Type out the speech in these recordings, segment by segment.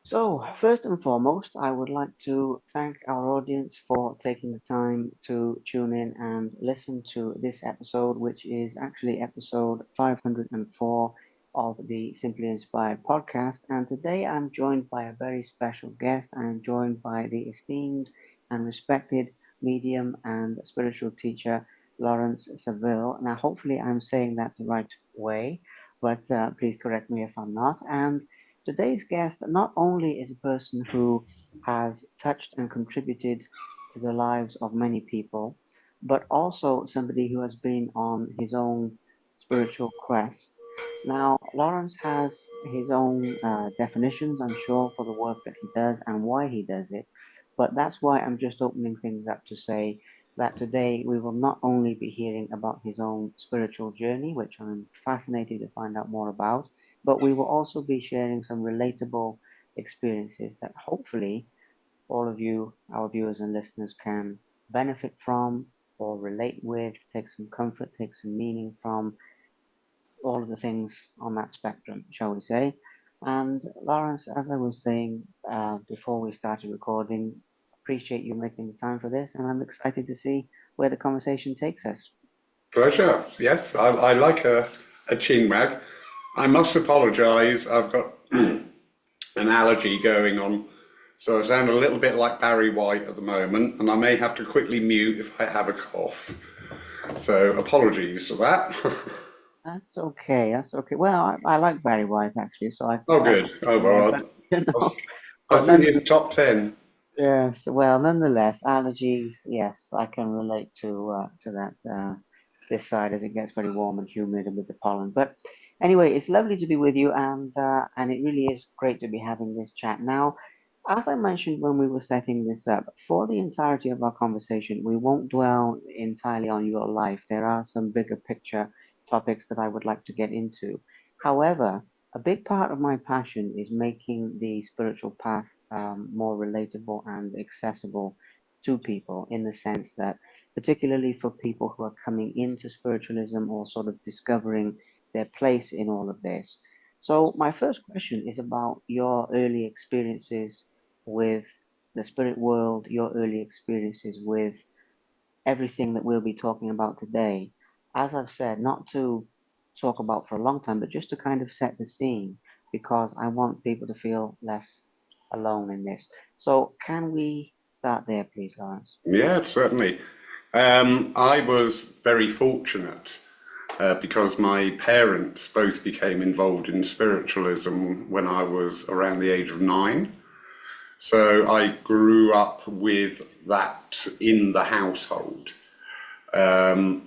So, first and foremost, I would like to thank our audience for taking the time to tune in and listen to this episode, which is actually episode 504 of the Simply Inspired podcast. And today I'm joined by a very special guest. I'm joined by the esteemed and respected medium and spiritual teacher, Lawrence Savill. Now, hopefully, I'm saying that the right way, but please correct me if I'm not. And today's guest not only is a person who has touched and contributed to the lives of many people, but also somebody who has been on his own spiritual quest. Now, Lawrence has his own definitions, I'm sure, for the work that he does and why he does it. But that's why I'm just opening things up to say that today we will not only be hearing about his own spiritual journey, which I'm fascinated to find out more about, but we will also be sharing some relatable experiences that hopefully all of you, our viewers and listeners, can benefit from or relate with, take some comfort, take some meaning from all of the things on that spectrum, shall we say. And Lawrence, as I was saying before we started recording, appreciate you making the time for this, and I'm excited to see where the conversation takes us. Pleasure. Yes, I like a chin wag. I must apologise. I've got an allergy going on, so I sound a little bit like Barry White at the moment, and I may have to quickly mute if I have a cough. So apologies for that. That's okay. That's okay. Well, I like Barry White actually, so Oh, I good. can see Oh, why. well, But you I, know, was, I but think none. it's top 10. Yes. Well, nonetheless, allergies. Yes, I can relate to that this side as it gets very warm and humid and with the pollen. But anyway, it's lovely to be with you, and it really is great to be having this chat now. As I mentioned when we were setting this up, for the entirety of our conversation, we won't dwell entirely on your life. There are some bigger picture topics that I would like to get into. However, a big part of my passion is making the spiritual path more relatable and accessible to people in the sense that, particularly for people who are coming into spiritualism or sort of discovering their place in all of this. So, my first question is about your early experiences with the spirit world, your early experiences with everything that we'll be talking about today. As I've said, not to talk about for a long time, but just to kind of set the scene because I want people to feel less alone in this. So, can we start there, please, Lawrence? Yeah, certainly. I was very fortunate because my parents both became involved in spiritualism when I was around the age of 9. So I grew up with that in the household,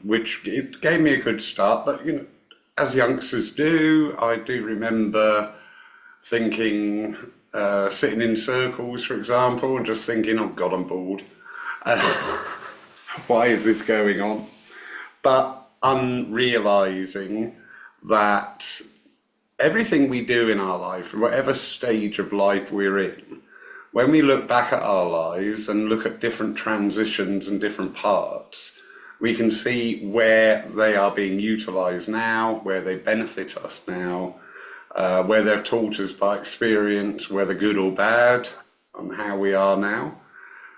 which it gave me a good start. But as youngsters do, I do remember thinking, sitting in circles, for example, and just thinking, "Oh God, I'm bored. Why is this going on?" But unrealizing that everything we do in our life, whatever stage of life we're in, when we look back at our lives and look at different transitions and different parts, we can see where they are being utilized now, where they benefit us now, where they've taught us by experience, whether good or bad, and how we are now.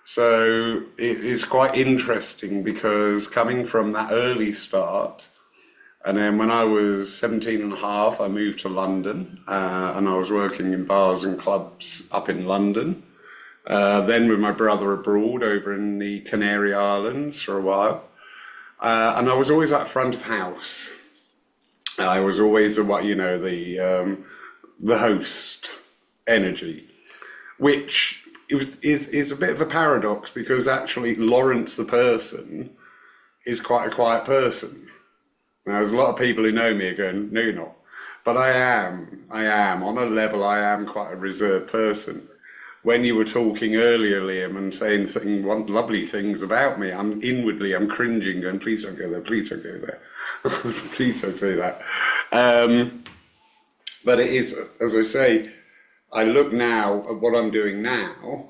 So it is quite interesting because coming from that early start, and then when I was 17 and a half, I moved to London, and I was working in bars and clubs up in London. Then with my brother abroad over in the Canary Islands for a while. And I was always at front of house. I was always the host energy, which is a bit of a paradox because actually Lawrence the person is quite a quiet person. Now, there's a lot of people who know me are going, no, you're not. But I am. On a level, I am quite a reserved person. When you were talking earlier, Liam, and saying lovely things about me, I'm cringing, going, please don't go there, please don't go there. Please don't say that. Um, but it is, as I say, I look now at what I'm doing now,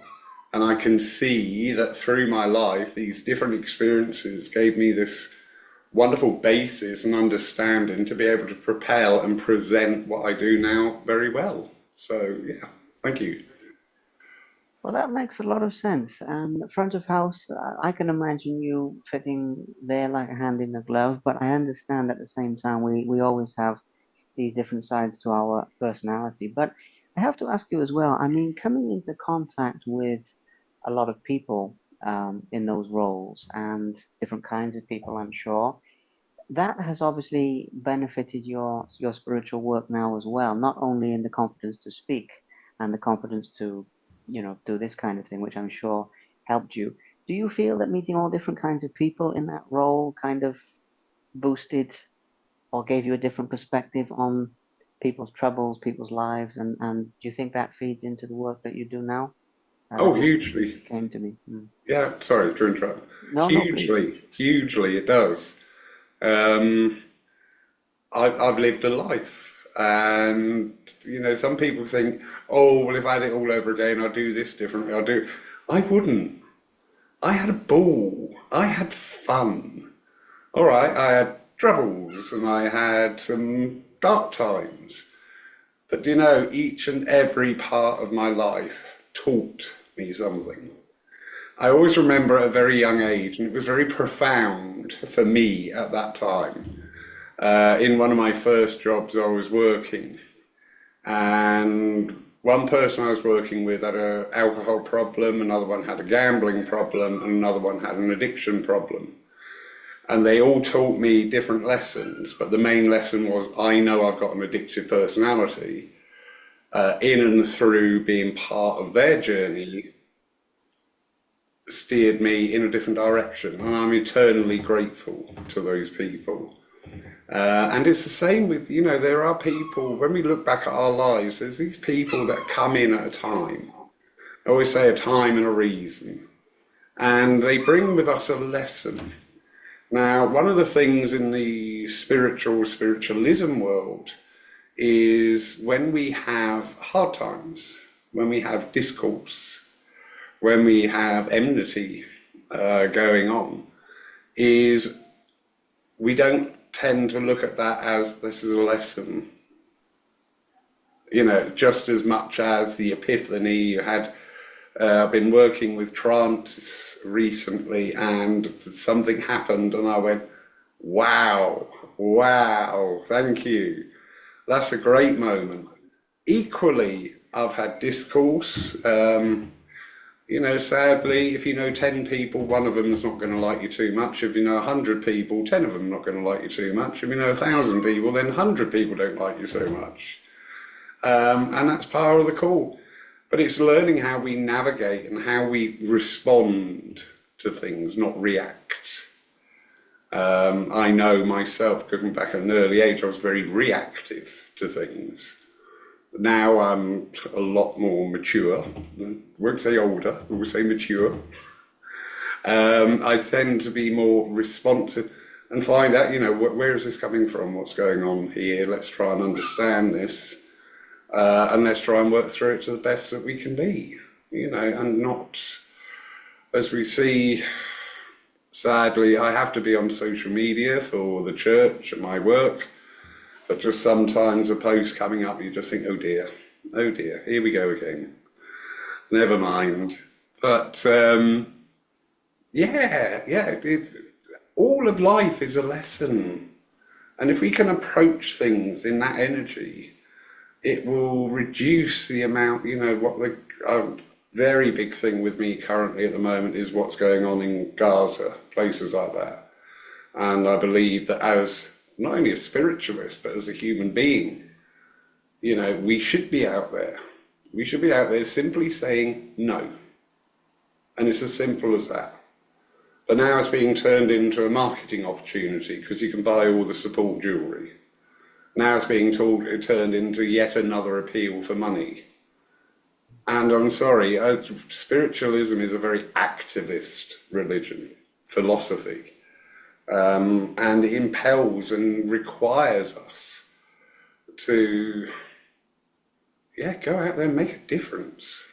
and I can see that through my life, these different experiences gave me this wonderful basis and understanding to be able to propel and present what I do now very well. So, yeah, thank you. Well, that makes a lot of sense. And front of house, I can imagine you fitting there like a hand in a glove, but I understand at the same time we always have these different sides to our personality. But I have to ask you as well, I mean, coming into contact with a lot of people in those roles and different kinds of people, I'm sure, that has obviously benefited your spiritual work now as well, not only in the confidence to speak and the confidence to, do this kind of thing, which I'm sure helped you. Do you feel that meeting all different kinds of people in that role kind of boosted or gave you a different perspective on people's troubles, people's lives, and do you think that feeds into the work that you do now? Oh, That just hugely. came to me. Mm. Yeah, sorry to interrupt. No, no, please. Hugely, it does. Um, I've lived a life, and some people think, oh, well, if I had it all over again, I'd do this differently. I wouldn't. I had a ball. I had fun. All right, I had troubles, and I had some dark times. But each and every part of my life taught me something. I always remember at a very young age, and it was very profound for me at that time. In one of my first jobs, I was working, and one person I was working with had an alcohol problem, another one had a gambling problem, and another one had an addiction problem. And they all taught me different lessons, but the main lesson was I know I've got an addictive personality. In and through being part of their journey, steered me in a different direction, and I'm eternally grateful to those people. And it's the same with, there are people, when we look back at our lives, there's these people that come in at a time. I always say a time and a reason. And they bring with us a lesson. Now, one of the things in the spiritualism world is when we have hard times, when we have discourse, when we have enmity going on, is we don't tend to look at that as this is a lesson. Just as much as the epiphany you had. I've been working with trance recently, and something happened, and I went, wow, wow, thank you. That's a great moment. Equally, I've had discourse. Sadly, if you know 10 people, one of them is not going to like you too much. If you know 100 people, 10 of them are not going to like you too much. If you know 1,000 people, then 100 people don't like you so much. And that's part of the call. But it's learning how we navigate and how we respond to things, not react. I know myself, going back at an early age, I was very reactive to things. Now I'm a lot more mature. Won't say older, we'll say mature. I tend to be more responsive and find out, where is this coming from? What's going on here? Let's try and understand this. And let's try and work through it to the best that we can be, and not, as we see, sadly, I have to be on social media for the church and my work, but just sometimes a post coming up, you just think, oh dear, here we go again. Never mind. But all of life is a lesson. And if we can approach things in that energy, it will reduce the amount, what the very big thing with me currently at the moment is what's going on in Gaza, places like that. And I believe that as not only a spiritualist, but as a human being, we should be out there. We should be out there simply saying no. And it's as simple as that. But now it's being turned into a marketing opportunity because you can buy all the support jewellery. Now it's being turned into yet another appeal for money. And I'm sorry, spiritualism is a very activist religion, philosophy, and it impels and requires us to, go out there and make a difference.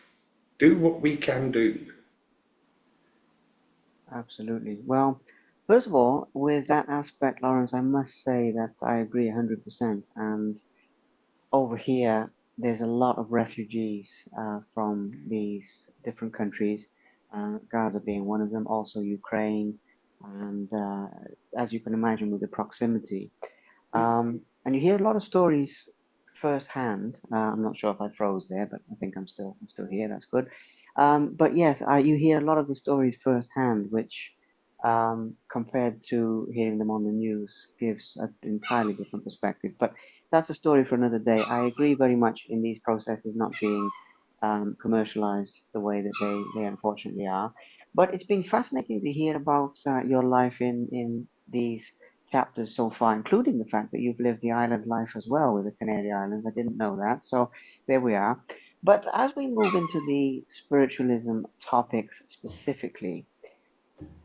Do what we can do. Absolutely. Well, first of all, with that aspect, Lawrence, I must say that I agree 100%. And over here, there's a lot of refugees from these different countries, Gaza being one of them, also Ukraine, and as you can imagine, with the proximity. And you hear a lot of stories firsthand. I'm not sure if I froze there, but I think I'm still here. That's good. But yes, you hear a lot of the stories firsthand, which compared to hearing them on the news gives an entirely different perspective. But that's a story for another day. I agree very much in these processes not being commercialized the way that they unfortunately are. But it's been fascinating to hear about your life in these chapters so far, including the fact that you've lived the island life as well with the Canary Islands. I didn't know that. So there we are. But as we move into the spiritualism topics specifically,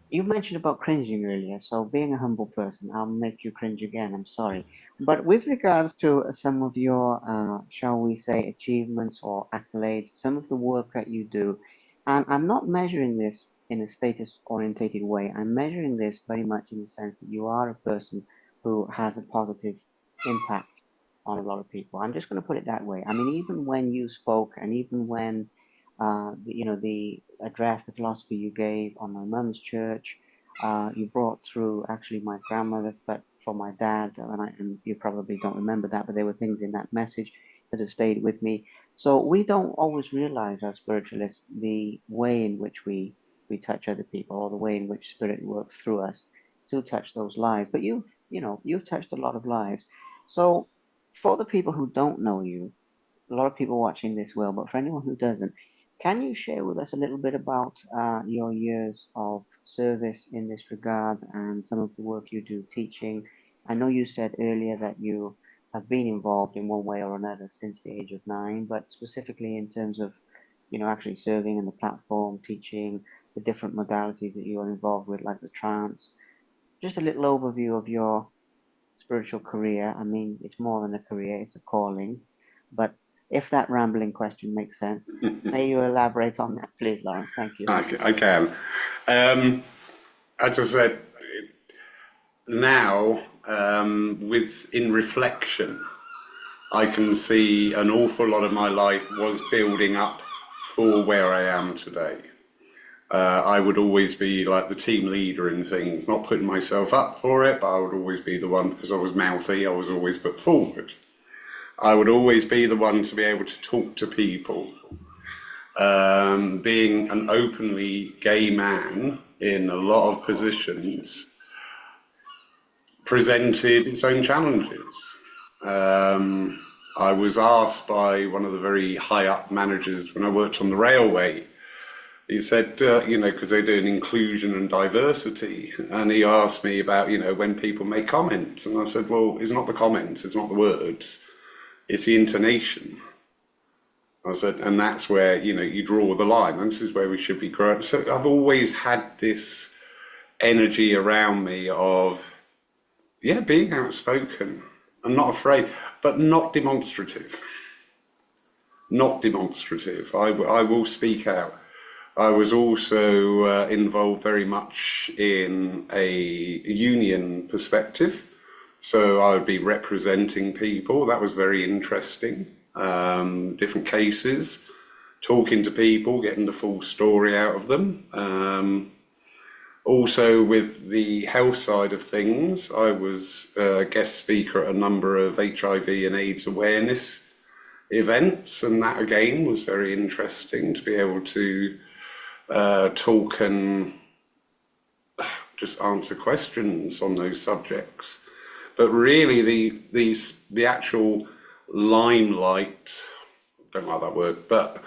you mentioned about cringing earlier, so being a humble person, I'll make you cringe again. I'm sorry. But with regards to some of your, shall we say, achievements or accolades, some of the work that you do, and I'm not measuring this in a status orientated way. I'm measuring this very much in the sense that you are a person who has a positive impact on a lot of people. I'm just going to put it that way. I mean, even when you spoke, and even when the address, the philosophy you gave on my mum's church. You brought through actually my grandmother, but for my dad, and you probably don't remember that, but there were things in that message that have stayed with me. So we don't always realize as spiritualists the way in which we touch other people, or the way in which spirit works through us to touch those lives. But you've touched a lot of lives. So for the people who don't know you, a lot of people watching this will, but for anyone who doesn't, can you share with us a little bit about your years of service in this regard and some of the work you do teaching? I know you said earlier that you have been involved in one way or another since the age of 9, but specifically in terms of, actually serving in the platform, teaching the different modalities that you are involved with, like the trance. Just a little overview of your spiritual career. I mean, it's more than a career, it's a calling. But if that rambling question makes sense, may you elaborate on that, please, Lawrence? Thank you. I can. Um, as I said, now, in reflection, I can see an awful lot of my life was building up for where I am today. I would always be like the team leader in things, not putting myself up for it, but I would always be the one, because I was mouthy, I was always put forward. I would always be the one to be able to talk to people. Being an openly gay man in a lot of positions presented its own challenges. I was asked by one of the very high up managers when I worked on the railway. He said, because they're doing inclusion and diversity, and he asked me about, when people make comments, and I said, well, it's not the comments, it's not the words, it's the intonation. I said, and that's where, you draw the line, and this is where we should be growing. So I've always had this energy around me of, being outspoken and not afraid, but not demonstrative. Not demonstrative. I will speak out. I was also involved very much in a union perspective. So I would be representing people. That was very interesting. Different cases, talking to people, getting the full story out of them. Also with the health side of things, I was a guest speaker at a number of HIV and AIDS awareness events, and that again was very interesting to be able to talk and just answer questions on those subjects. But really the actual limelight, don't like that word, but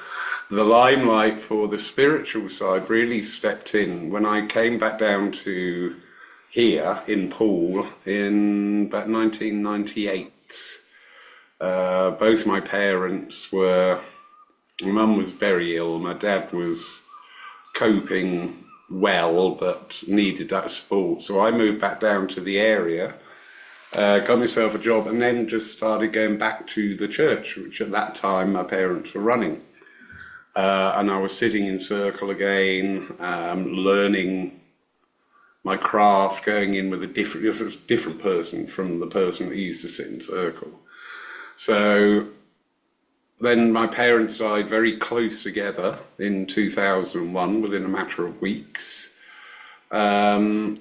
the limelight for the spiritual side really stepped in when I came back down to here in Poole in about 1998. Both my parents were, my mum was very ill, my dad was coping well but needed that support. So I moved back down to the area, got myself a job, and then just started going back to the church, which at that time my parents were running. And I was sitting in circle again, learning my craft, going in with a different person from the person that used to sit in circle. So Then my parents died very close together in 2001, within a matter of weeks. And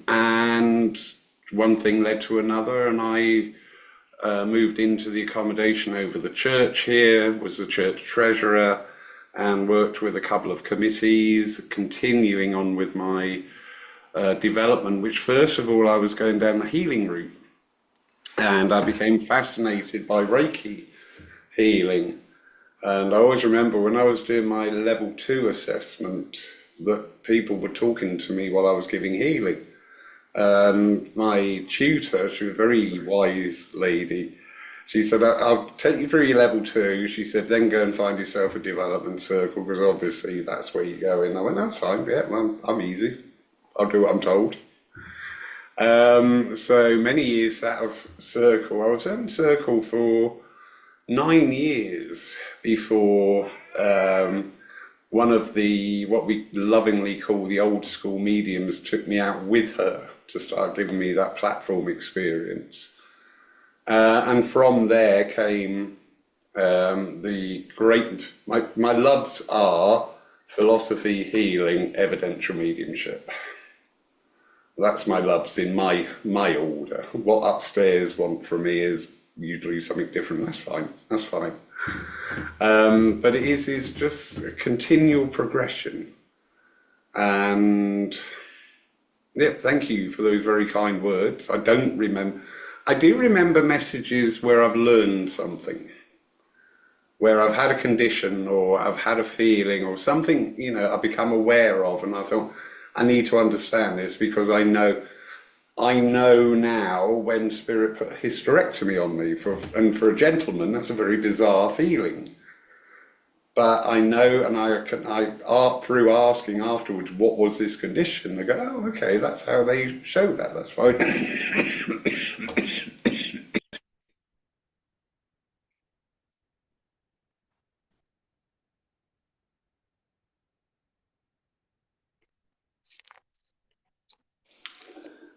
one thing led to another, and I moved into the accommodation over the church here, was the church treasurer, and worked with a couple of committees, continuing on with my development, which first of all I was going down the healing route. And I became fascinated by Reiki healing. And I always remember when I was doing my level 2 assessment that people were talking to me while I was giving healing. And my tutor, she was a very wise lady, she said, I'll take you through your level 2. She said, then go and find yourself a development circle because obviously that's where you go in. I went, that's fine, yeah, I'm easy. I'll do what I'm told. So many years out of circle. I was in circle for 9 years before one of the what we lovingly call the old school mediums took me out with her to start giving me that platform experience. And from there came the great, my loves are philosophy, healing, evidential mediumship. That's my loves in my order. What upstairs want from me is usually something different. That's fine. That's fine. But it is just a continual progression. And yeah, thank you for those very kind words. I don't remember. I do remember messages where I've learned something, where I've had a condition or I've had a feeling or something, I've become aware of, and I thought, I need to understand this because I know now when spirit put a hysterectomy on me, and for a gentleman, that's a very bizarre feeling. But I know, and through asking afterwards, what was this condition? They go, oh, okay, that's how they show that. That's fine.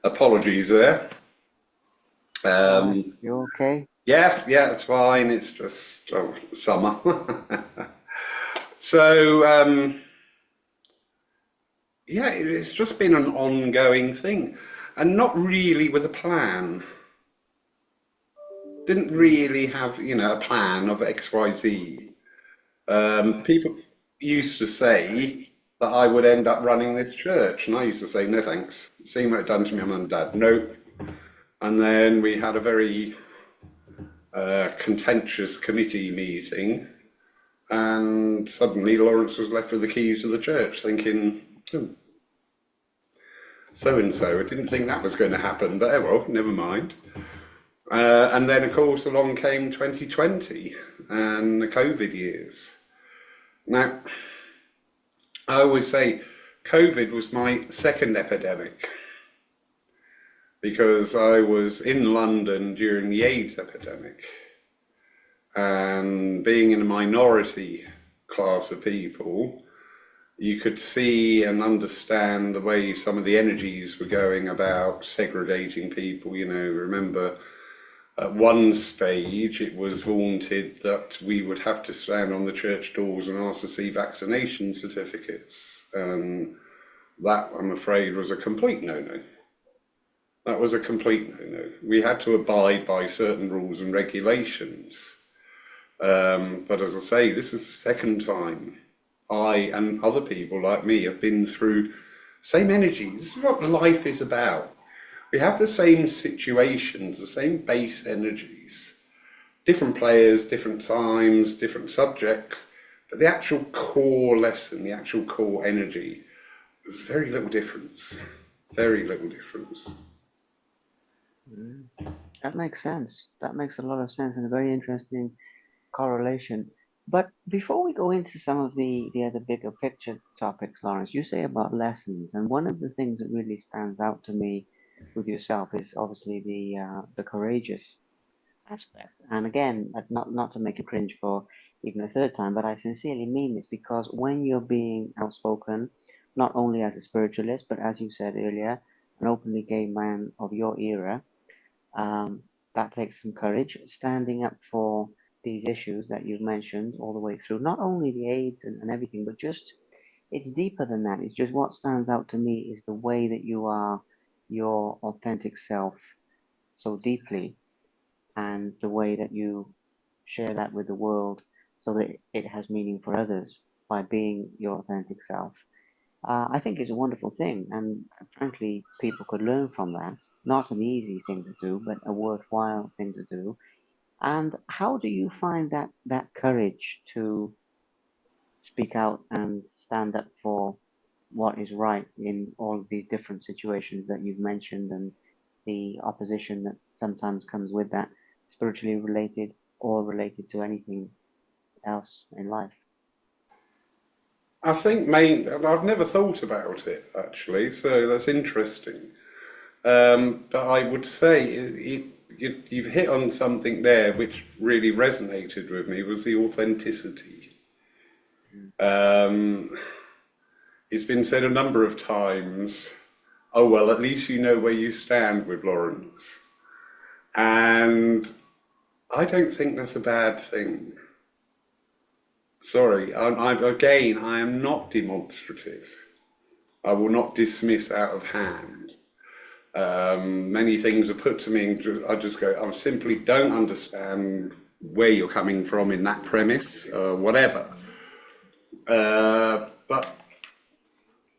Apologies there. Alright, Um, you okay? yeah, it's fine. It's just summer. So yeah, it's just been an ongoing thing, and not really with a plan. Didn't really have, a plan of X, Y, Z. People used to say that I would end up running this church, and I used to say, no thanks. Seeing what it done to my mum and dad, no. And then we had a very contentious committee meeting, and suddenly Lawrence was left with the keys to the church, thinking, oh, so and so. I didn't think that was going to happen, but oh well, never mind. And then, of course, along came 2020 and the COVID years. Now, I always say COVID was my second epidemic because I was in London during the AIDS epidemic, and being in a minority class of people, you could see and understand the way some of the energies were going about segregating people. Remember at one stage it was vaunted that we would have to stand on the church doors and ask to see vaccination certificates. That, I'm afraid, was a complete no-no. That was a complete no-no. We had to abide by certain rules and regulations. But as I say, this is the second time I and other people like me have been through same energies. This is what life is about. We have the same situations, the same base energies, different players, different times, different subjects, but the actual core lesson, the actual core energy, there's very little difference. Very little difference. Mm, that makes sense. That makes a lot of sense and a very interesting correlation. But before we go into some of the other bigger picture topics, Lawrence, you say about lessons, and one of the things that really stands out to me with yourself is obviously the courageous aspect. And again, not to make you cringe for even a third time, but I sincerely mean this because when you're being outspoken, not only as a spiritualist, but as you said earlier, an openly gay man of your era, um, that takes some courage. Standing up for these issues that you've mentioned all the way through, not only the AIDS and everything, but just it's deeper than that. It's just what stands out to me is the way that you are your authentic self so deeply, and the way that you share that with the world so that it has meaning for others by being your authentic self. I think is a wonderful thing, and frankly, people could learn from that. Not an easy thing to do, but a worthwhile thing to do. And how do you find that courage to speak out and stand up for what is right in all of these different situations that you've mentioned, and the opposition that sometimes comes with that, spiritually related or related to anything else in life? I think I've never thought about it actually, so that's interesting. But I would say you've hit on something there which really resonated with me was the authenticity. Mm. Um, it's been said a number of times, oh well, at least you know where you stand with Lawrence. And I don't think that's a bad thing. Sorry, I am not demonstrative. I will not dismiss out of hand. Many things are put to me, and I just go, I simply don't understand where you're coming from in that premise, whatever. But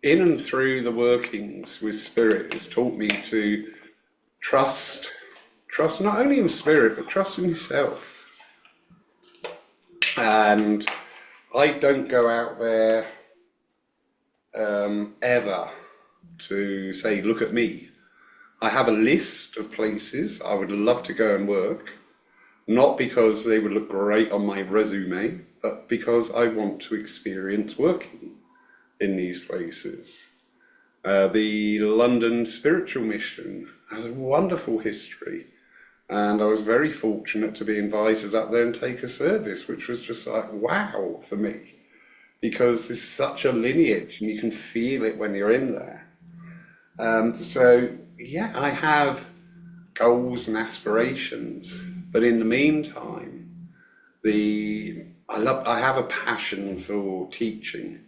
in and through the workings with spirit has taught me to trust, trust not only in spirit, but trust in yourself. And I don't go out there ever to say, look at me. I have a list of places I would love to go and work, not because they would look great on my resume, but because I want to experience working in these places. The London Spiritual Mission has a wonderful history, and I was very fortunate to be invited up there and take a service, which was just like wow for me, because there's such a lineage and you can feel it when you're in there. So yeah, I have goals and aspirations, but in the meantime, I have a passion for teaching,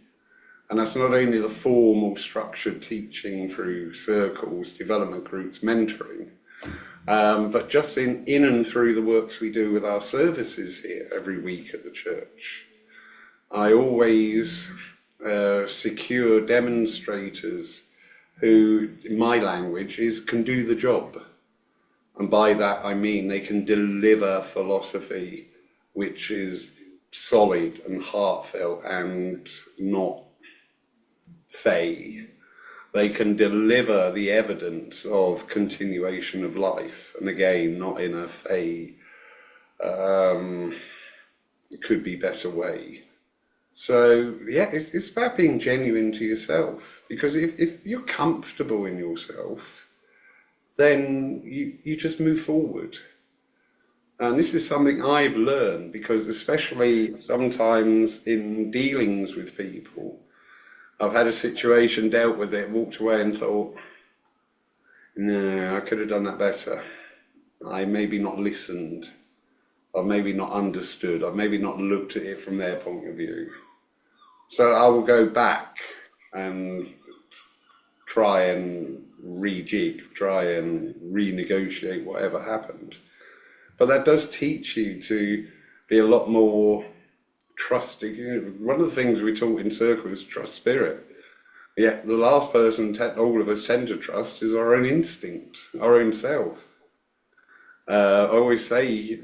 and that's not only the formal structured teaching through circles, development groups, mentoring, but just in and through the works we do with our services here every week at the church. I always secure demonstrators who, in my language, can do the job. And by that I mean they can deliver philosophy which is solid and heartfelt and not fey. They can deliver the evidence of continuation of life, and again, not in a fey, could be better way. So yeah, it's about being genuine to yourself, because if you're comfortable in yourself, then you just move forward. And this is something I've learned, because especially sometimes in dealings with people, I've had a situation, dealt with it, walked away and thought, no, I could have done that better. I maybe not listened. I've maybe not understood. I've maybe not looked at it from their point of view. So I will go back and try and rejig, try and renegotiate whatever happened. But that does teach you to be a lot more trusting. One of the things we taught in circle is trust spirit. Yeah, the last person all of us tend to trust is our own instinct, our own self. I always say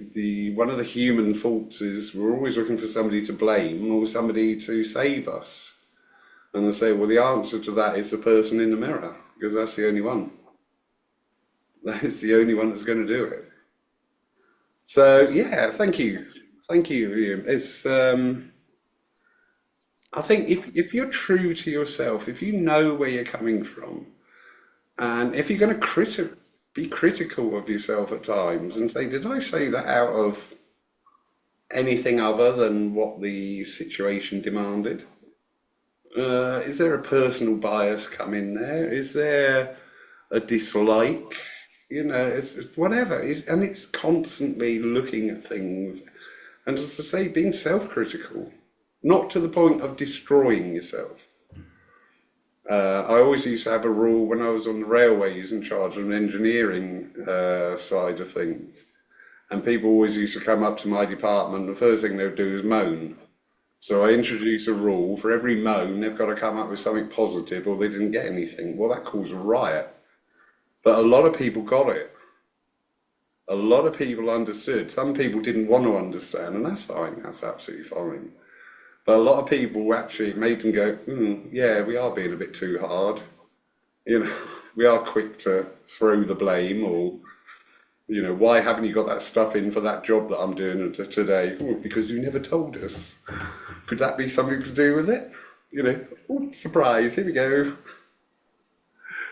one of the human faults is we're always looking for somebody to blame or somebody to save us. And I say, well, the answer to that is the person in the mirror, because that's the only one. That is the only one that's going to do it. So yeah, thank you, Ian. It's I think if you're true to yourself, if you know where you're coming from, and if you're going to be critical of yourself at times and say, did I say that out of anything other than what the situation demanded? Is there a personal bias come in there? Is there a dislike? It's whatever. And it's constantly looking at things And as I say, being self-critical, not to the point of destroying yourself. I always used to have a rule when I was on the railways in charge of an engineering side of things. And people always used to come up to my department, the first thing they would do is moan. So I introduced a rule: for every moan, they've got to come up with something positive or they didn't get anything. Well, that caused a riot. But a lot of people got it. A lot of people understood. Some people didn't want to understand, and that's fine, that's absolutely fine. But a lot of people actually made them go, yeah, we are being a bit too hard. You know, we are quick to throw the blame, or, why haven't you got that stuff in for that job that I'm doing today? Oh, because you never told us. Could that be something to do with it? Oh, surprise, here we go.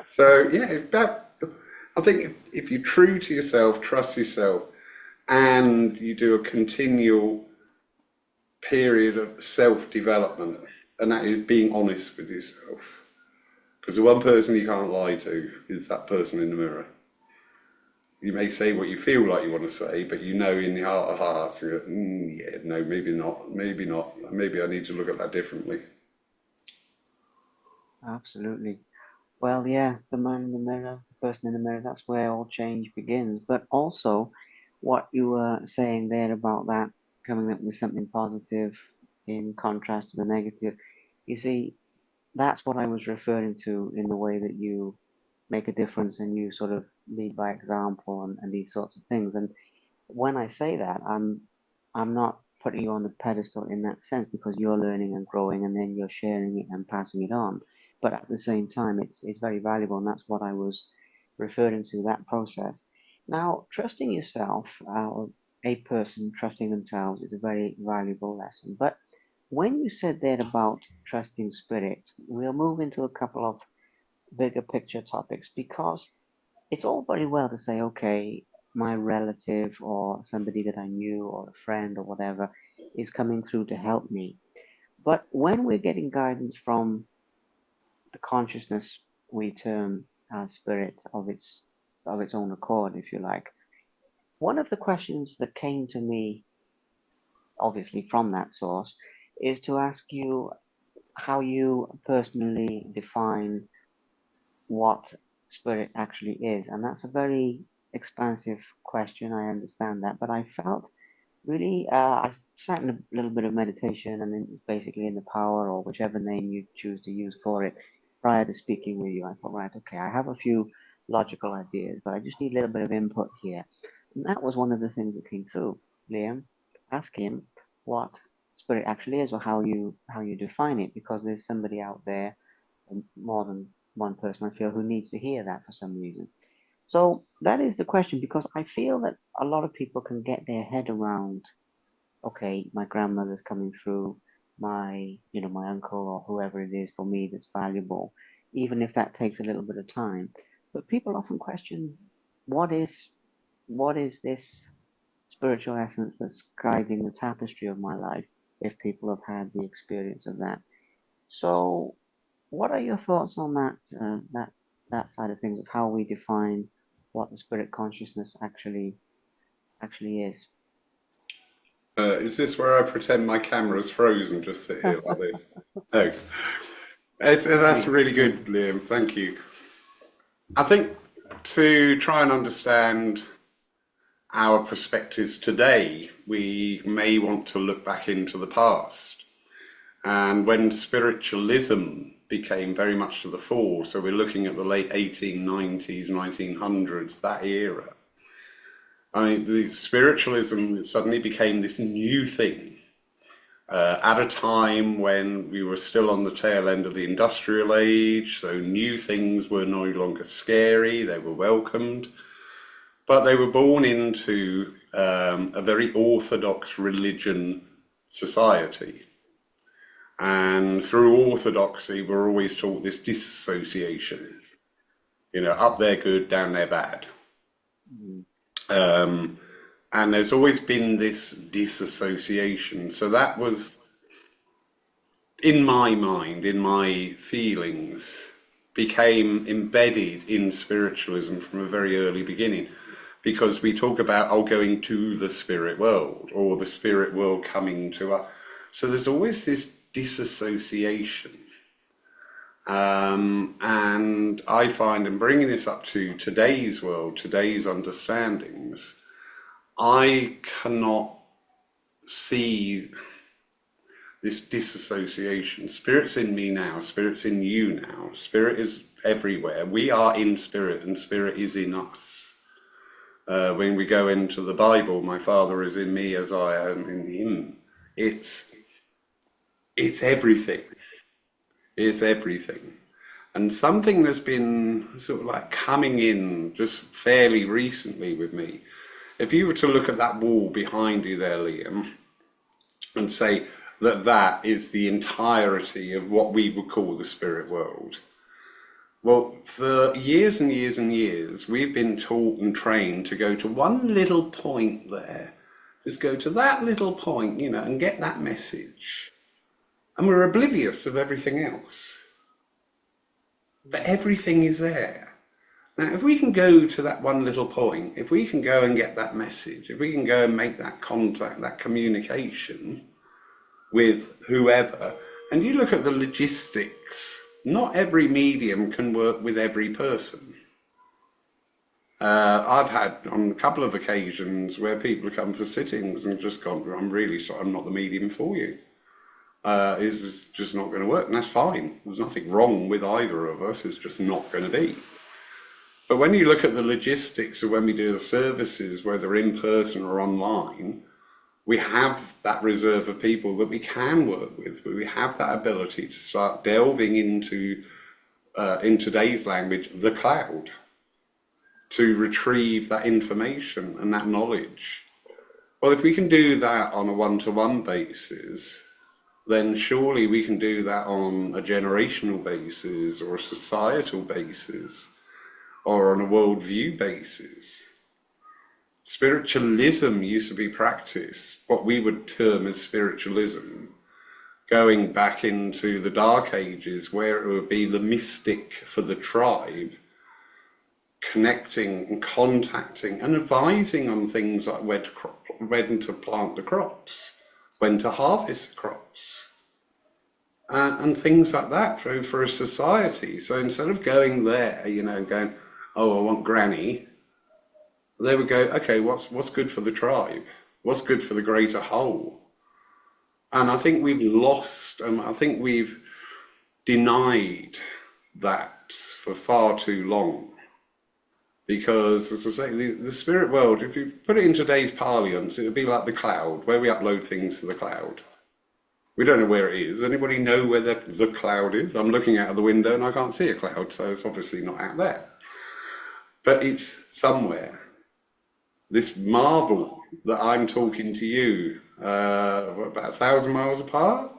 So, yeah, I think if you're true to yourself, trust yourself, and you do a continual period of self-development, and that is being honest with yourself. Because the one person you can't lie to is that person in the mirror. You may say what you feel like you want to say, but in the heart of hearts, you go, yeah, no, maybe not, maybe not. Maybe I need to look at that differently. Absolutely. Well, yeah, the man in the mirror, the person in the mirror, that's where all change begins. But also, what you were saying there about that coming up with something positive in contrast to the negative, you see, that's what I was referring to in the way that you make a difference and you sort of lead by example and these sorts of things. And when I say that, I'm not putting you on the pedestal in that sense because you're learning and growing and then you're sharing it and passing it on. But at the same time, it's very valuable, and that's what I was referring to, that process. Now, trusting yourself, a person trusting themselves is a very valuable lesson. But when you said there about trusting spirit, we'll move into a couple of bigger picture topics because it's all very well to say, okay, my relative or somebody that I knew or a friend or whatever is coming through to help me. But when we're getting guidance from the consciousness we term as spirit of its own accord, if you like, one of the questions that came to me, obviously from that source, is to ask you how you personally define what spirit actually is. And that's a very expansive question. I understand that. But I felt really, I sat in a little bit of meditation and then basically in the power or whichever name you choose to use for it prior to speaking with you. I thought, right, okay, I have a few logical ideas, but I just need a little bit of input here. And that was one of the things that came through. Liam, ask him what spirit actually is or how you define it, because there's somebody out there, more than one person I feel, who needs to hear that for some reason. So that is the question, because I feel that a lot of people can get their head around, okay, my grandmother's coming through, my uncle or whoever it is for me that's valuable, even if that takes a little bit of time. But people often question, what is what is this spiritual essence that's guiding the tapestry of my life, if people have had the experience of that. So what are your thoughts on that side of things, of how we define what the spirit consciousness actually is? Is this where I pretend my camera's frozen, just sit here like this? Oh, that's Please, really yeah. good, Liam. Thank you. I think to try and understand our perspectives today, we may want to look back into the past. And when spiritualism became very much to the fore, so we're looking at the late 1890s, 1900s, that era. I mean, the spiritualism suddenly became this new thing at a time when we were still on the tail end of the industrial age, so new things were no longer scary, they were welcomed, but they were born into a very orthodox religion society. And through orthodoxy, we're always taught this disassociation. Up there good, down there bad. Mm, And there's always been this disassociation. So that was, in my mind, in my feelings, became embedded in spiritualism from a very early beginning. because we talk about going to the spirit world or the spirit world coming to us. So there's always this disassociation. And I find in bringing this up to today's world, today's understandings, I cannot see this disassociation. Spirit's in me now, spirit's in you now, spirit is everywhere. We are in spirit and spirit is in us. When we go into the Bible, my Father is in me as I am in him. It's everything. It's everything. And something that's been sort of like coming in just fairly recently with me. If you were to look at that wall behind you there, Liam, and say that that is the entirety of what we would call the spirit world. Well, for years and years and years, we've been taught and trained to go to one little point there. Just go to that little point, and get that message. And we're oblivious of everything else. But everything is there. Now, if we can go to that one little point, if we can go and get that message, if we can go and make that contact, that communication with whoever, and you look at the logistics, not every medium can work with every person. I've had on a couple of occasions where people come for sittings and just gone, I'm really sorry, I'm not the medium for you. It's just not going to work, and that's fine. There's nothing wrong with either of us, it's just not going to be. But when you look at the logistics of when we do the services, whether in person or online, we have that reserve of people that we can work with, but we have that ability to start delving into, in today's language, the cloud, to retrieve that information and that knowledge. Well, if we can do that on a one-to-one basis, then surely we can do that on a generational basis or a societal basis or on a worldview basis. Spiritualism used to be practiced, what we would term as spiritualism, going back into the Dark Ages, where it would be the mystic for the tribe, connecting and contacting and advising on things like when to plant the crops, when to harvest the crops, and things like that for a society. So instead of going there, going, oh, I want granny, they would go, okay, what's good for the tribe? What's good for the greater whole? And I think we've lost, and I think we've denied that for far too long. Because, as I say, the spirit world, if you put it in today's parlance, it would be like the cloud, where we upload things to the cloud. We don't know where it is. Anybody know where the cloud is? I'm looking out of the window and I can't see a cloud, so it's obviously not out there. But it's somewhere. This marvel that I'm talking to you, about 1,000 miles apart,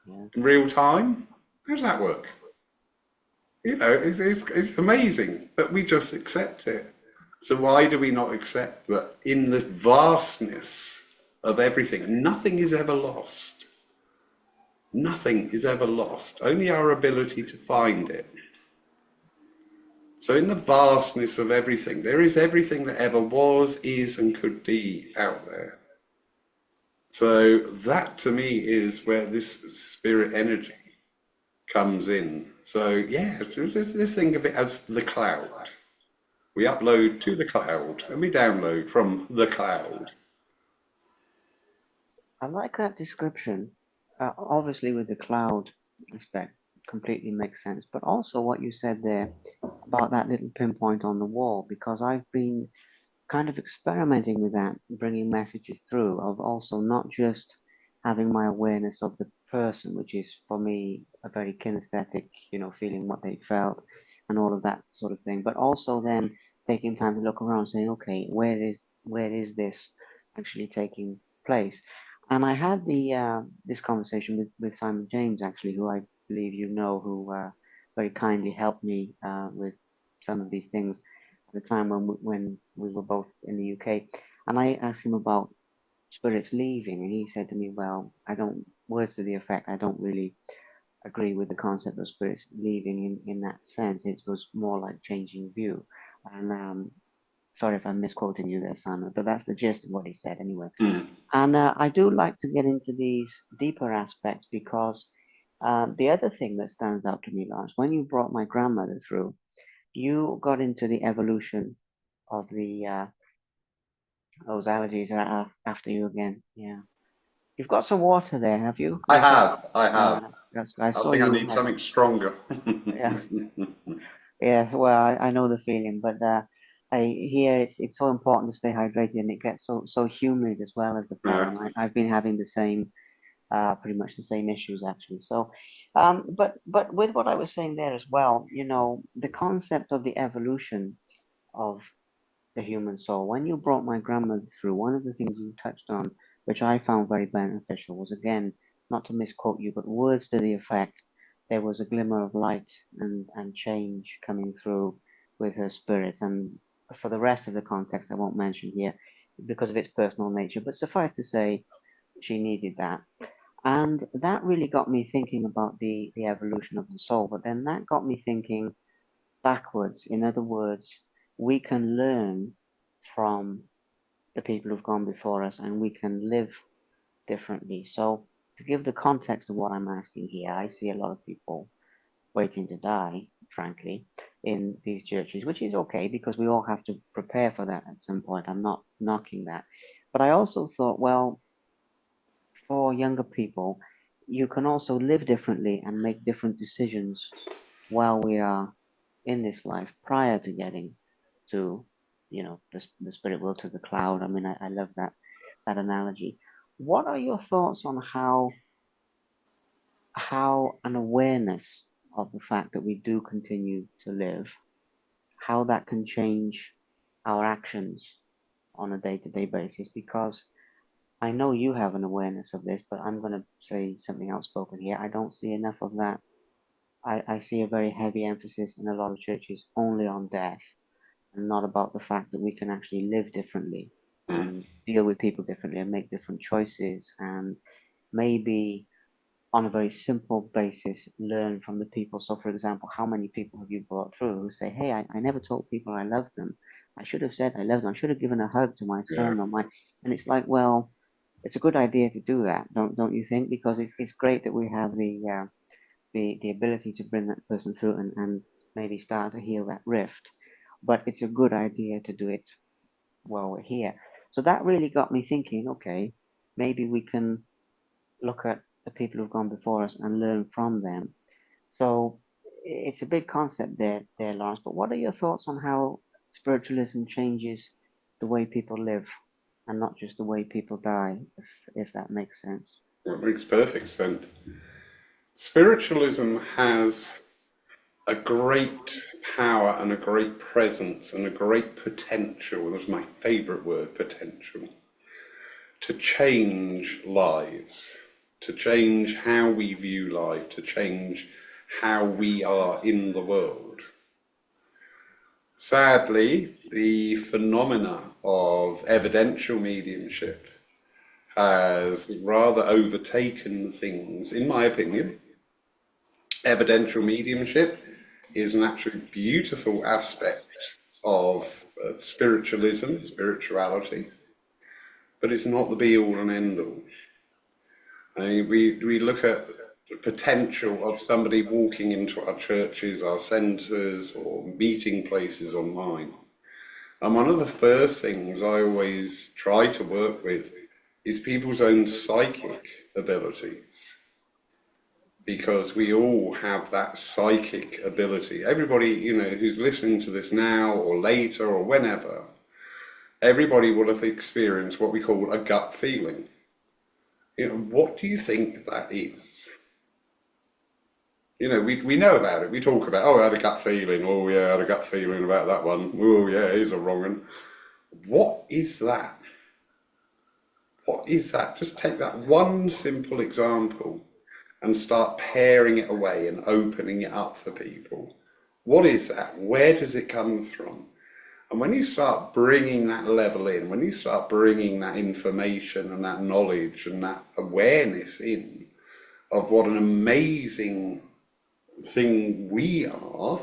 in real time. How does that work? It's amazing, but we just accept it. So why do we not accept that in the vastness of everything, nothing is ever lost? Nothing is ever lost, only our ability to find it. So in the vastness of everything, there is everything that ever was, is, and could be out there. So that to me is where this spirit energy comes in. So yeah, let's think of it as the cloud. We upload to the cloud and we download from the cloud. I like that description. Obviously, with the cloud aspect, completely makes sense. But also what you said there about that little pinpoint on the wall, because I've been kind of experimenting with that, bringing messages through, of also not just having my awareness of the person, which is for me a very kinesthetic, feeling what they felt and all of that sort of thing, but also then taking time to look around, saying, okay, where is this actually taking place? And I had this conversation with Simon James, actually, who I believe who very kindly helped me with some of these things at the time when we were both in the UK. And I asked him about spirits leaving, and he said to me, "Well, I don't." Words to the effect, "I don't really agree with the concept of spirits leaving in that sense. It was more like changing view." And Sorry if I'm misquoting you there, Simon, but that's the gist of what he said anyway. Mm. And I do like to get into these deeper aspects because the other thing that stands out to me, Lawrence, when you brought my grandmother through, you got into the evolution of the those allergies are after you again. Yeah, you've got some water there, have you? I You've got. have, I have. I I saw think I you need had. something stronger. Yeah, yeah. Well, I know the feeling, but I hear it's so important to stay hydrated, and it gets so humid as well as the Yeah. pollen. I've been having the same, pretty much the same issues actually. So, but with what I was saying there as well, the concept of the evolution of the human soul. When you brought my grandmother through, one of the things you touched on, which I found very beneficial, was again, not to misquote you, but words to the effect there was a glimmer of light and change coming through with her spirit. And for the rest of the context, I won't mention here because of its personal nature, but suffice to say, she needed that. And that really got me thinking about the evolution of the soul. But then that got me thinking backwards. In other words, we can learn from the people who've gone before us and we can live differently. So, to give the context of what I'm asking here, I see a lot of people waiting to die, frankly, in these churches, which is okay because we all have to prepare for that at some point. I'm not knocking that. But I also thought, well, for younger people, you can also live differently and make different decisions while we are in this life prior to getting to, the spirit world, to the cloud. I mean, I love that analogy. What are your thoughts on how an awareness of the fact that we do continue to live, how that can change our actions on a day-to-day basis? Because I know you have an awareness of this, but I'm going to say something outspoken here. I don't see enough of that. I see a very heavy emphasis in a lot of churches only on death and not about the fact that we can actually live differently Mm. and deal with people differently and make different choices and maybe on a very simple basis learn from the people. So, for example, how many people have you brought through who say, hey, I never told people I loved them. I should have said I loved them. I should have given a hug to my Yeah. son or my. And it's like, well, it's a good idea to do that, don't you think? Because it's great that we have the ability to bring that person through and maybe start to heal that rift. But it's a good idea to do it while we're here. So that really got me thinking, okay, maybe we can look at the people who've gone before us and learn from them. So it's a big concept there, Lawrence. But what are your thoughts on how spiritualism changes the way people live and not just the way people die, if that makes sense? Well, it makes perfect sense. Spiritualism has a great power and a great presence and a great potential. That's my favourite word, potential. To change lives, to change how we view life, to change how we are in the world. Sadly, the phenomena of evidential mediumship has rather overtaken things, in my opinion. Evidential mediumship is an absolutely beautiful aspect of spiritualism, spirituality, but it's not the be all and end all. I mean, we look at the potential of somebody walking into our churches, our centres, or meeting places online. And one of the first things I always try to work with is people's own psychic abilities, because we all have that psychic ability. Everybody, who's listening to this now or later or whenever, everybody will have experienced what we call a gut feeling. What do you think that is? We know about it. We talk about, oh, I had a gut feeling. Oh, yeah, I had a gut feeling about that one. Oh, yeah, he's a wrong one. What is that? What is that? Just take that one simple example and start paring it away and opening it up for people. What is that? Where does it come from? And when you start bringing that level in, when you start bringing that information and that knowledge and that awareness in of what an amazing thing we are,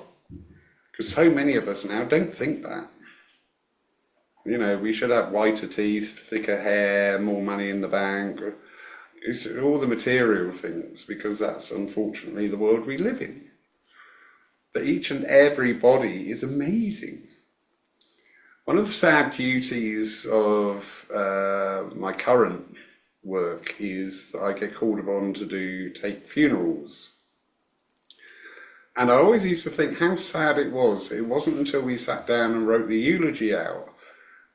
because so many of us now don't think that. You know, we should have whiter teeth, thicker hair, more money in the bank. It's all the material things, because that's unfortunately the world we live in. But each and every body is amazing. One of the sad duties of my current work is that I get called upon to take funerals. And I always used to think how sad it was. It wasn't until we sat down and wrote the eulogy out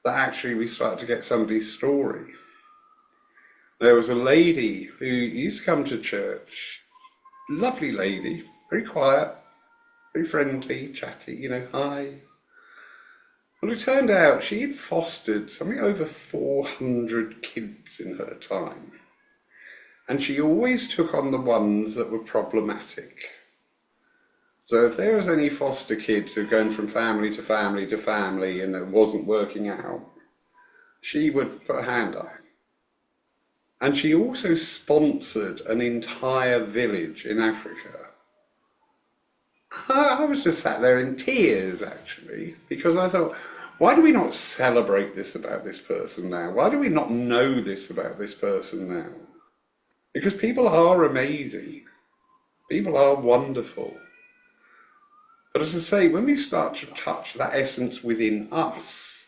that actually we started to get somebody's story. There was a lady who used to come to church, lovely lady, very quiet, very friendly, chatty, you know, hi. Well, it turned out she had fostered something over 400 kids in her time. And she always took on the ones that were problematic. So if there was any foster kids who were going from family to family to family and it wasn't working out, she would put a hand up. And she also sponsored an entire village in Africa. I was just sat there in tears, actually, because I thought, why do we not celebrate this about this person now? Why do we not know this about this person now? Because people are amazing. People are wonderful. But as I say, when we start to touch that essence within us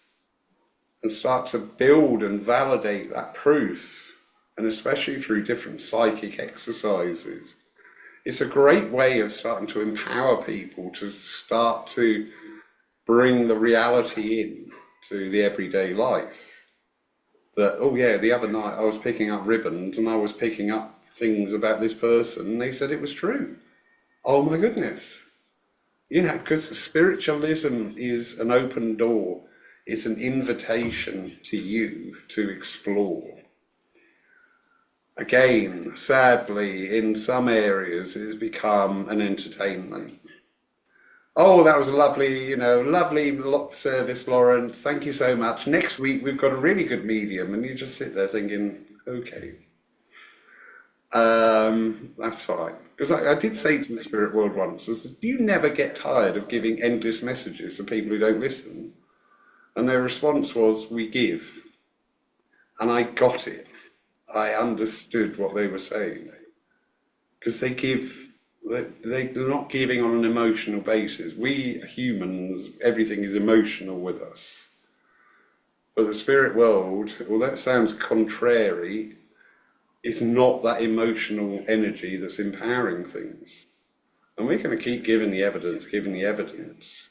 and start to build and validate that proof, and especially through different psychic exercises, it's a great way of starting to empower people to start to bring the reality in to the everyday life. That, oh yeah, the other night I was picking up ribbons and I was picking up things about this person and they said it was true. Oh my goodness. You know, because spiritualism is an open door. It's an invitation to you to explore. Again, sadly, in some areas, it has become an entertainment. Oh, that was a lovely, lovely service, Lauren. Thank you so much. Next week, we've got a really good medium, and you just sit there thinking, okay, that's fine. Because I did say to the spirit world once, I said, you never get tired of giving endless messages to people who don't listen. And their response was, we give. And I got it. I understood what they were saying. Because they're not giving on an emotional basis. We humans, everything is emotional with us. But the spirit world, although it sounds contrary, is not that emotional energy that's empowering things. And we're going to keep giving the evidence, giving the evidence.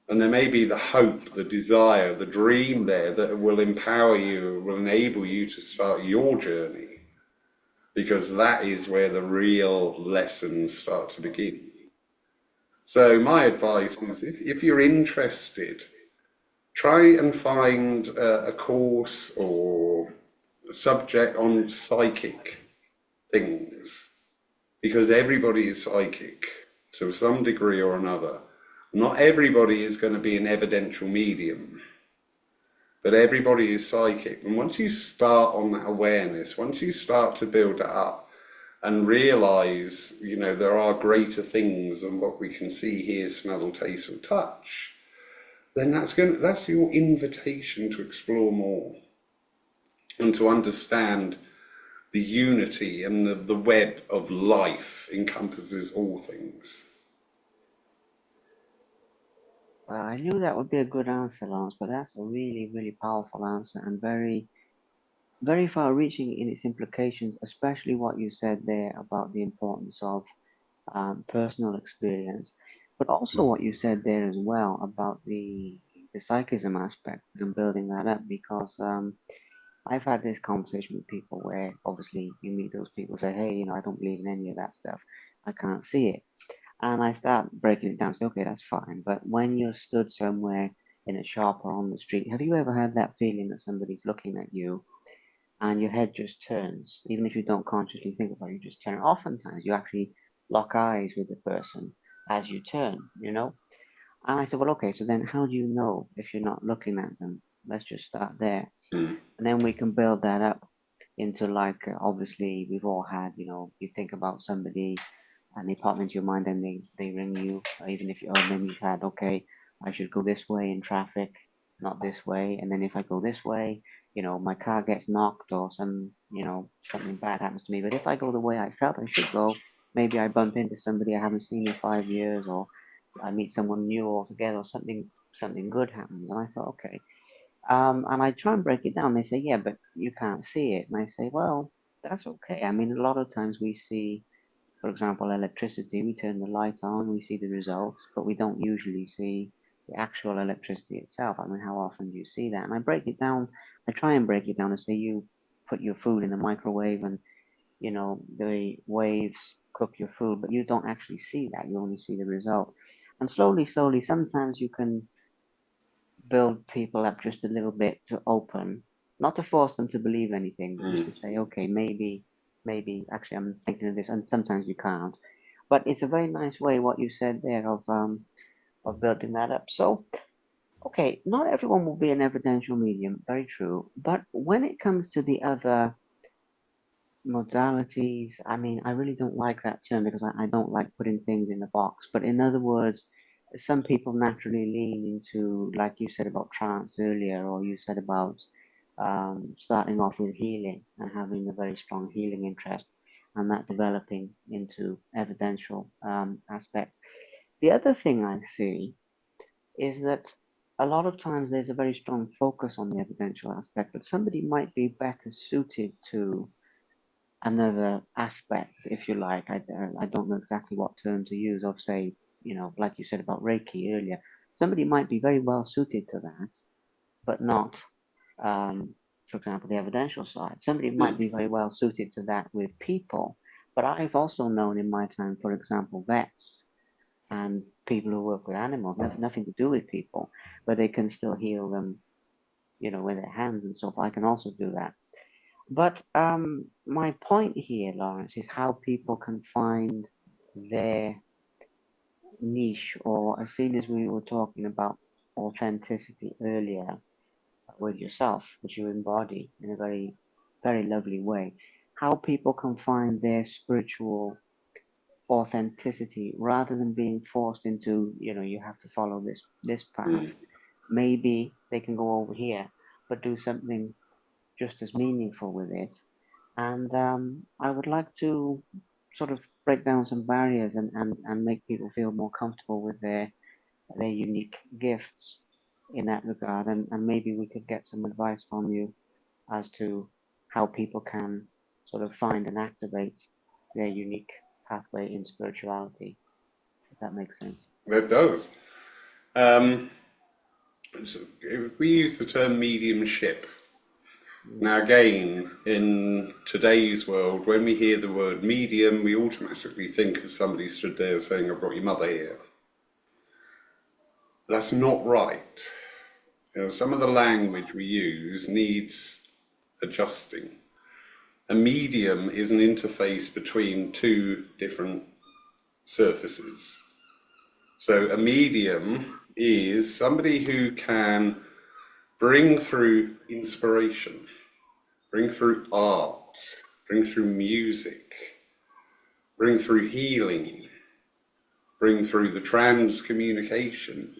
And there may be the hope, the desire, the dream there that will empower you, will enable you to start your journey, because that is where the real lessons start to begin. So my advice is, if you're interested, try and find a course or a subject on psychic things, because everybody is psychic to some degree or another. Not everybody is going to be an evidential medium, but everybody is psychic. And once you start on that awareness, once you start to build it up and realize, there are greater things than what we can see, hear, smell, or taste, or touch, then that's your invitation to explore more and to understand the unity and the web of life encompasses all things. Well, I knew that would be a good answer, Lance, but that's a really, really powerful answer and very, very far-reaching in its implications, especially what you said there about the importance of personal experience, but also what you said there as well about the psychism aspect and building that up, because I've had this conversation with people where obviously you meet those people say, hey, I don't believe in any of that stuff. I can't see it. And I start breaking it down, say, okay, that's fine. But when you're stood somewhere in a shop or on the street, have you ever had that feeling that somebody's looking at you and your head just turns, even if you don't consciously think about it, you just turn. Oftentimes, you actually lock eyes with the person as you turn. And I said, well, okay, so then how do you know if you're not looking at them? Let's just start there. Mm. And then we can build that up into like, obviously, we've all had, you think about somebody and they pop into your mind and they ring you, or even if you, or then you've had, okay, I should go this way in traffic. not this way. And then if I go this way, my car gets knocked or something bad happens to me. But if I go the way I felt I should go, maybe I bump into somebody I haven't seen in 5 years, or I meet someone new altogether, or something good happens. And I thought, okay. And I try and break it down. They say, yeah, but you can't see it. And I say, well, that's okay. I mean, a lot of times we see, for example, electricity, we turn the light on, we see the results, but we don't usually see the actual electricity itself. I mean, how often do you see that? And I break it down, I try and break it down and say you put your food in the microwave and, the waves cook your food, but you don't actually see that. You only see the result. And slowly, slowly, sometimes you can build people up just a little bit to open, not to force them to believe anything, but just to say, okay, maybe actually I'm thinking of this, and sometimes you can't. But it's a very nice way what you said there of building that up. So okay, not everyone will be an evidential medium, very true. But when it comes to the other modalities, I mean, I really don't like that term because I don't like putting things in the box. But in other words, some people naturally lean into, like you said about trance earlier, or you said about starting off with healing and having a very strong healing interest, and that developing into evidential aspects. The other thing I see is that a lot of times there's a very strong focus on the evidential aspect, but somebody might be better suited to another aspect, if you like. I don't know exactly what term to use, of say, like you said about Reiki earlier. Somebody might be very well suited to that, but not, for example, the evidential side. Somebody might be very well suited to that with people, but I've also known in my time, for example, vets and people who work with animals, nothing to do with people, but they can still heal them, with their hands and so forth. I can also do that. But my point here, Lawrence, is how people can find their niche, or as soon as we were talking about authenticity earlier with yourself, which you embody in a very, very lovely way, how people can find their spiritual authenticity rather than being forced into, you have to follow this path. Maybe they can go over here, but do something just as meaningful with it. And I would like to sort of break down some barriers and make people feel more comfortable with their unique gifts in that regard. And maybe we could get some advice from you as to how people can sort of find and activate their unique pathway in spirituality, if that makes sense. It does. Um, if we use the term mediumship, Mm, now again, in today's world, when we hear the word medium, we automatically think of somebody stood there saying, I've got your mother here. That's not right. Some of the language we use needs adjusting. A medium is an interface between two different surfaces. So a medium is somebody who can bring through inspiration, bring through art, bring through music, bring through healing, bring through the transcommunication.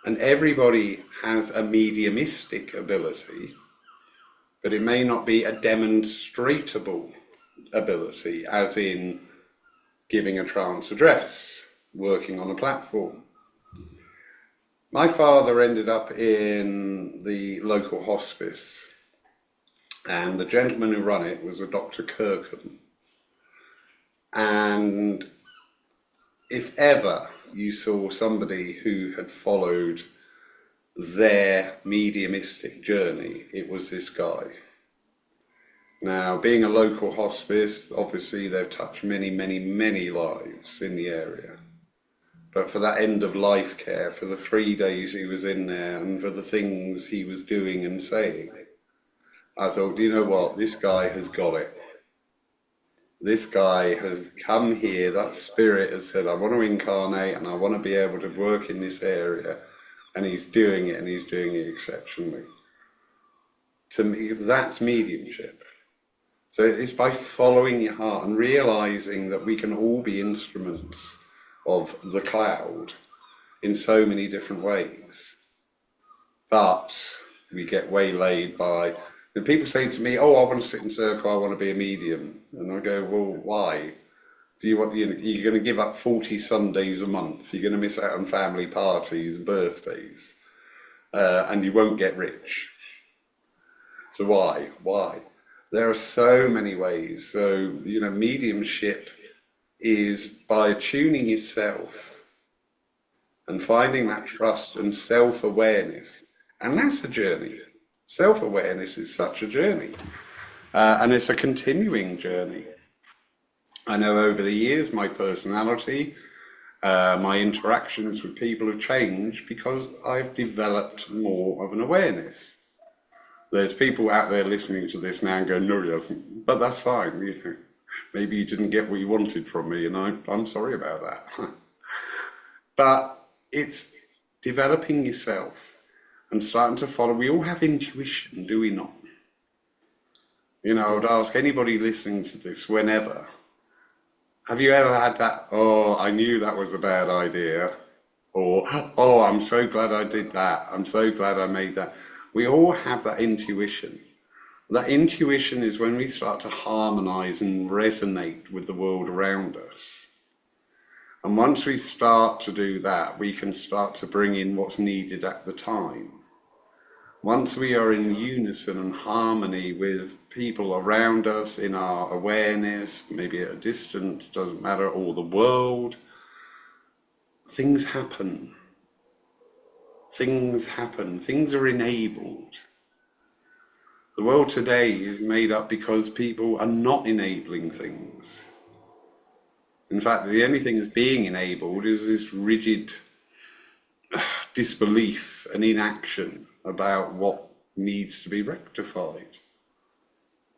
And everybody has a mediumistic ability, but it may not be a demonstratable ability, as in giving a trance address, working on a platform. My father ended up in the local hospice, and the gentleman who ran it was a Dr. Kirkham. And if ever you saw somebody who had followed their mediumistic journey, it was this guy. Now, being a local hospice, obviously they've touched many, many, many lives in the area. But for that end of life care, for the 3 days he was in there, and for the things he was doing and saying, I thought, you know what, this guy has got it. This guy has come here, that spirit has said, I want to incarnate and I want to be able to work in this area. And he's doing it, and he's doing it exceptionally. To me, that's mediumship. So it's by following your heart and realizing that we can all be instruments of the cloud in so many different ways. But we get waylaid by and people say to me, "Oh, I want to sit in circle. I want to be a medium," and I go, "Well, why? Do you want you're going to give up 40 Sundays a month? You're going to miss out on family parties and birthdays, and you won't get rich. So why? Why?" There are so many ways. So, mediumship is by tuning yourself and finding that trust and self-awareness. And that's a journey. Self-awareness is such a journey. And it's a continuing journey. I know over the years my personality, my interactions with people have changed because I've developed more of an awareness. There's people out there listening to this now and going, "No, he hasn't," but that's fine. Maybe you didn't get what you wanted from me, and I'm sorry about that. But it's developing yourself and starting to follow. We all have intuition, do we not? I would ask anybody listening to this whenever, have you ever had that, "Oh, I knew that was a bad idea," or, "Oh, I'm so glad I did that. I'm so glad I made that." We all have that intuition. That intuition is when we start to harmonize and resonate with the world around us. And once we start to do that, we can start to bring in what's needed at the time. Once we are in unison and harmony with people around us in our awareness, maybe at a distance, doesn't matter, or the world, things happen. Things happen. Things are enabled. The world today is made up because people are not enabling things. In fact, the only thing that's being enabled is this rigid disbelief and inaction about what needs to be rectified.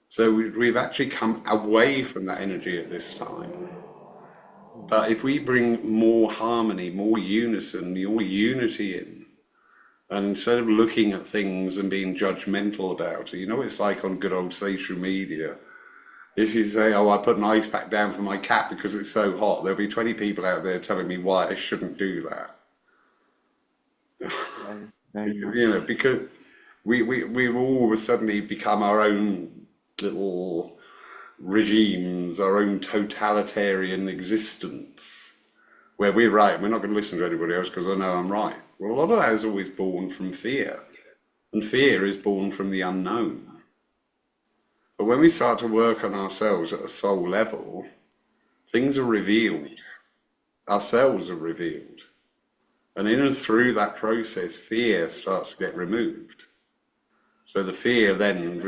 So we've actually come away from that energy at this time. But if we bring more harmony, more unison, more unity in, and instead of looking at things and being judgmental about it, it's like on good old social media. If you say, "Oh, I put an ice pack down for my cat because it's so hot," there'll be 20 people out there telling me why I shouldn't do that. Very, very much. Because we've all suddenly become our own little regimes, our own totalitarian existence, where we're right, we're not going to listen to anybody else because I know I'm right. Well, a lot of that is always born from fear, and fear is born from the unknown. But when we start to work on ourselves at a soul level, things are revealed, ourselves are revealed. And in and through that process, fear starts to get removed. So the fear then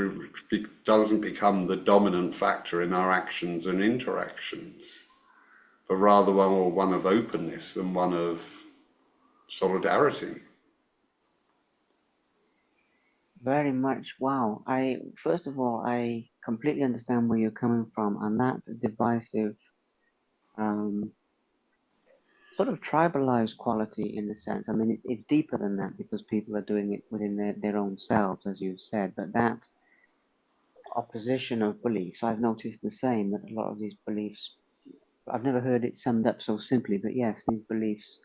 doesn't become the dominant factor in our actions and interactions, but rather one of openness and one of solidarity. Very much. Wow. First of all, I completely understand where you're coming from, and that divisive, um, sort of tribalized quality in the sense. I mean, it's deeper than that because people are doing it within their own selves, as you've said. But that opposition of beliefs, I've noticed the same, that a lot of these beliefs, I've never heard it summed up so simply, but yes, these beliefs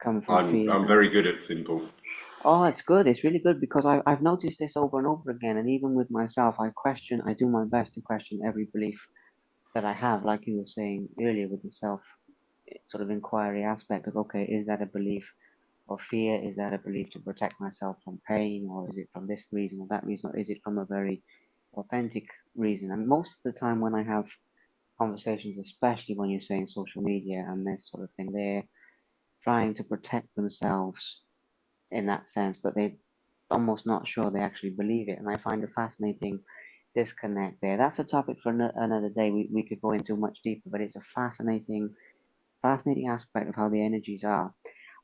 come from fear. I'm very good at simple. Oh, it's good. It's really good because I've noticed this over and over again. And even with myself, I do my best to question every belief that I have, like you were saying earlier with the self sort of inquiry aspect of, okay, is that a belief of fear? Is that a belief to protect myself from pain? Or is it from this reason or that reason? Or is it from a very authentic reason? And most of the time when I have conversations, especially when you're saying social media and this sort of thing, they're trying to protect themselves in that sense, but they're almost not sure they actually believe it. And I find a fascinating disconnect there. That's a topic for another day. We could go into much deeper, but it's a fascinating aspect of how the energies are.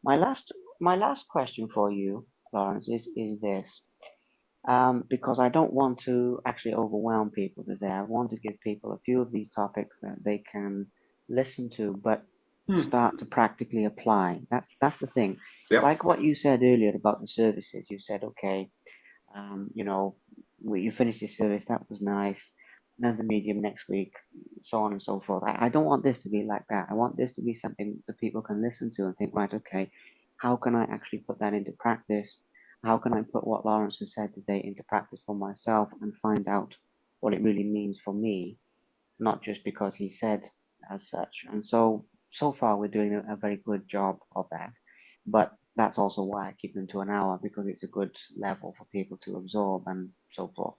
My last my last question for you, Lawrence, is this. Because I don't want to actually overwhelm people today. I want to give people a few of these topics that they can listen to, but start to practically apply. That's the thing. Yep. Like what you said earlier about the services. You said, okay, you know, you finished your service, that was nice. Another medium next week, so on and so forth. I don't want this to be like that. I want this to be something that people can listen to and think, right, okay, how can I actually put that into practice? how can I put what Lawrence has said today into practice for myself and find out what it really means for me, not just because he said as such. And so far we're doing a very good job of that. But that's also why I keep them to an hour, because it's a good level for people to absorb and so forth.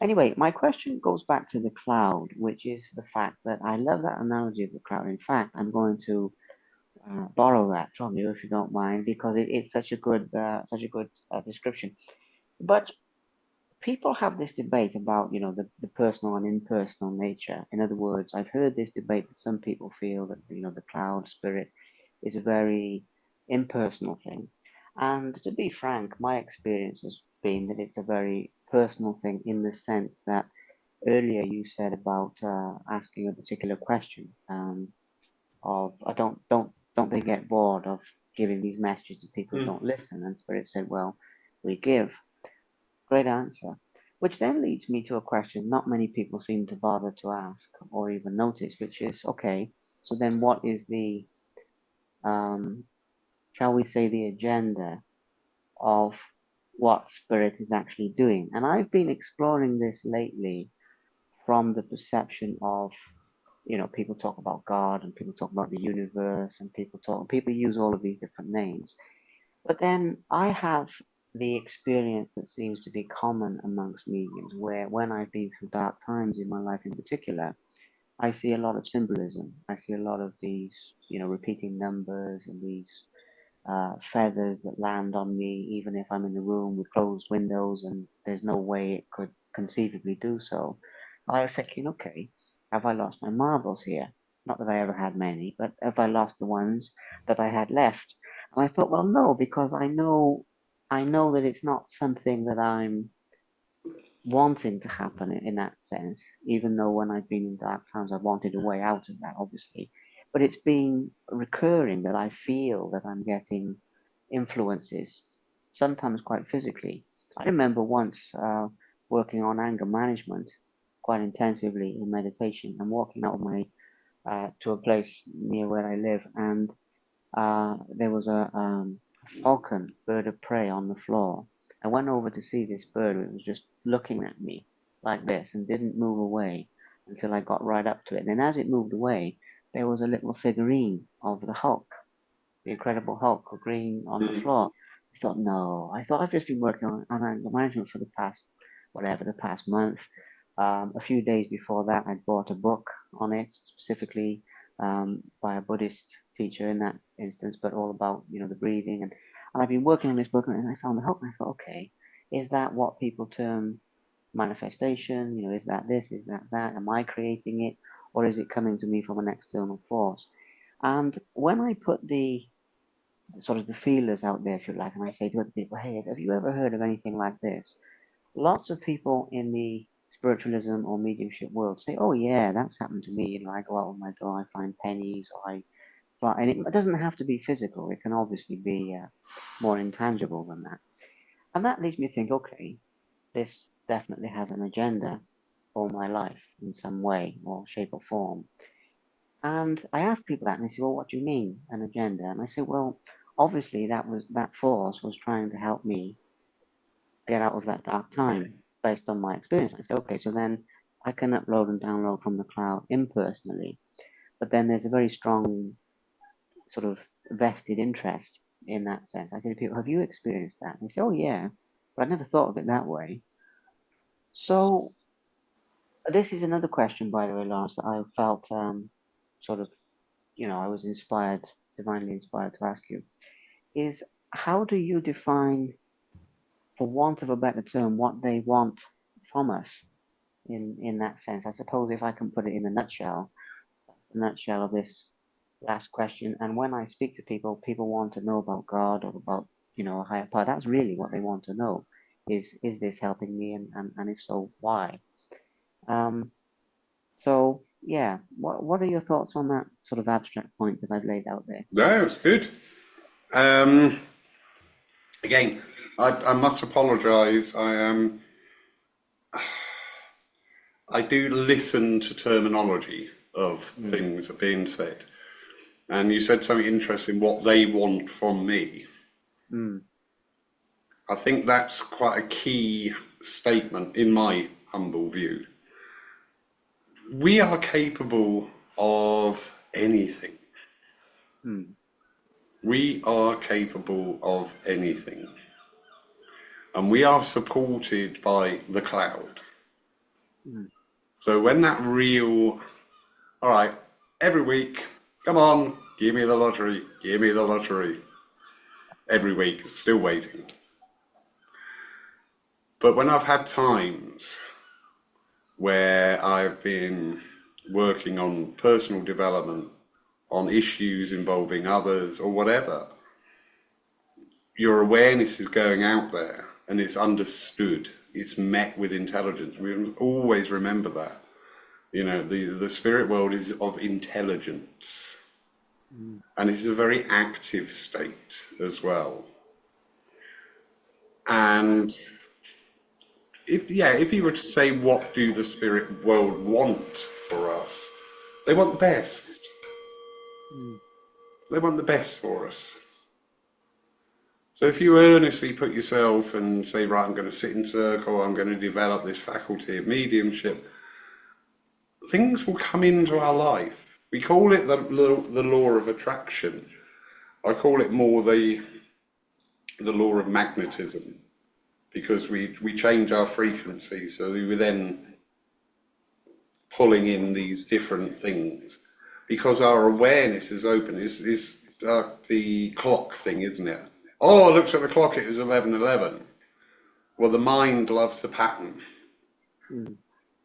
Anyway, my question goes back to the cloud, which is the fact that I love that analogy of the cloud. In fact, I'm going to borrow that from you if you don't mind, because it's such a good description. But people have this debate about, the personal and impersonal nature. In other words, I've heard this debate that some people feel that, the cloud spirit is a very impersonal thing. And to be frank, my experience has been that it's a very personal thing, in the sense that earlier you said about asking a particular question, of don't they get bored of giving these messages to people who don't listen? And Spirit said, well, we give. Great answer. Which then leads me to a question not many people seem to bother to ask or even notice, which is, okay, so then what is the, um, shall we say, the agenda of what Spirit is actually doing? And I've been exploring this lately from the perception of, people talk about God and people talk about the universe and people use all of these different names. But then I have the experience that seems to be common amongst mediums, where when I've been through dark times in my life in particular, I see a lot of symbolism. I see a lot of these, repeating numbers and these feathers that land on me, even if I'm in the room with closed windows and there's no way it could conceivably do so. I was thinking, okay, have I lost my marbles here? Not that I ever had many, but have I lost the ones that I had left? And I thought, well, no, because I know that it's not something that I'm wanting to happen in that sense, even though when I've been in dark times, I've wanted a way out of that, obviously. But it's been recurring that I feel that I'm getting influences, sometimes quite physically. I remember once working on anger management quite intensively in meditation and walking out of my to a place near where I live, and there was a falcon, bird of prey, on the floor. I went over to see this bird. It was just looking at me like this and didn't move away until I got right up to it. And then as it moved away, there was a little figurine of the Hulk, the Incredible Hulk, green on the floor. I thought, no. I thought I've just been working on anger management for the past month. A few days before that, I'd bought a book on it, specifically by a Buddhist teacher in that instance, but all about, the breathing. And I've been working on this book, and I found the Hulk, and I thought, okay, is that what people term manifestation? Is that this? Is that that? Am I creating it? Or is it coming to me from an external force? And when I put the sort of the feelers out there, if you like, and I say to other people, hey, have you ever heard of anything like this? Lots of people in the spiritualism or mediumship world say, oh, yeah, that's happened to me. I go out with my door, I find pennies, or and it doesn't have to be physical. It can obviously be more intangible than that. And that leads me to think, okay, this definitely has an agenda for my life in some way or shape or form. And I ask people that, and they say, well, what do you mean, an agenda? And I say, well, obviously that force was trying to help me get out of that dark time based on my experience. I say, okay, so then I can upload and download from the cloud impersonally. But then there's a very strong sort of vested interest in that sense. I say to people, have you experienced that? And they say, oh, yeah, but I never thought of it that way. So this is another question, by the way, Lawrence, that I felt sort of, I was inspired, divinely inspired to ask you, is how do you define, for want of a better term, what they want from us in that sense? I suppose if I can put it in a nutshell, that's the nutshell of this last question. And when I speak to people, people want to know about God or about, a higher power. That's really what they want to know. Is this helping me? And if so, why? Um, so yeah, what are your thoughts on that sort of abstract point that I've laid out there? No, it's good. Um, Again, I must apologise. I do listen to terminology of Mm, things that are being said, and you said something interesting. What they want from me. mm, I think that's quite a key statement in my humble view. We are capable of anything. Mm. We are capable of anything. And we are supported by the cloud. Mm. So when that real, all right, every week, come on, give me the lottery, give me the lottery. Every week, still waiting. But when I've had times where I've been working on personal development, on issues involving others or whatever, your awareness is going out there and it's understood. It's met with intelligence. We always remember that. You know, the spirit world is of intelligence, Mm. and it is a very active state as well. And if you were to say, what do the spirit world want for us? They want the best. Mm. They want the best for us. So if you earnestly put yourself and say, right, I'm going to sit in circle, I'm going to develop this faculty of mediumship, things will come into our life. We call it the law of attraction. I call it more the law of magnetism, because we change our frequency, so we were then pulling in these different things. Because our awareness is open, is the clock thing, isn't it? Oh, I looked at the clock, it was 11:11. Well, the mind loves a pattern. Mm.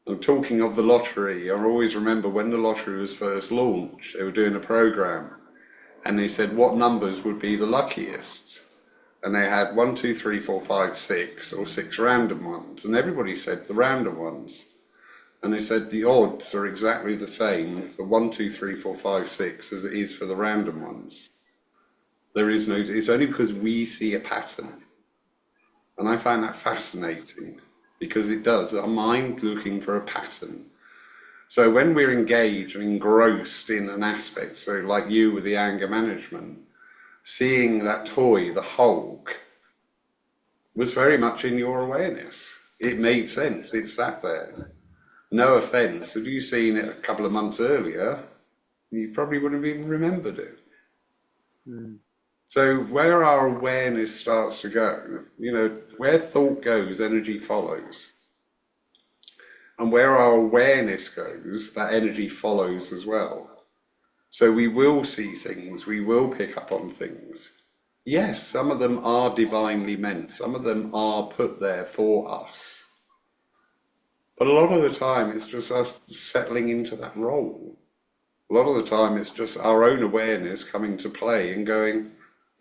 And talking of the lottery, I always remember when the lottery was first launched, they were doing a program, and they said what numbers would be the luckiest. And they had 1, 2, 3, 4, 5, 6, or 6 random ones, and everybody said the random ones. And they said the odds are exactly the same for 1, 2, 3, 4, 5, 6 as it is for the random ones. There is no, it's only because we see a pattern. And I find that fascinating, because it does, our mind looking for a pattern. So when we're engaged and engrossed in an aspect, so like you with the anger management, seeing that toy, the Hulk, was very much in your awareness. It made sense. It sat there. No offense. Had you seen it a couple of months earlier, you probably wouldn't have even remembered it. Mm. So where our awareness starts to go, you know, where thought goes, energy follows. And where our awareness goes, that energy follows as well. So we will see things, we will pick up on things. Yes, some of them are divinely meant, some of them are put there for us. But a lot of the time, it's just us settling into that role. A lot of the time, it's just our own awareness coming to play and going,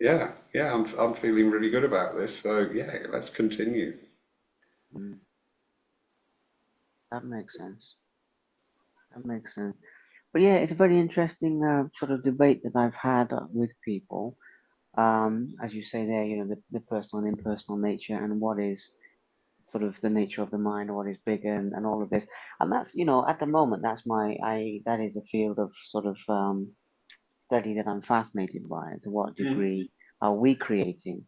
I'm feeling really good about this. So yeah, let's continue. Mm. That makes sense. That makes sense. But yeah, it's a very interesting sort of debate that I've had with people. As you say there, you know, the personal and impersonal nature, and what is sort of the nature of the mind, or what is bigger, and all of this. And that's, you know, at the moment, that is a field of sort of study that I'm fascinated by. To what degree are we creating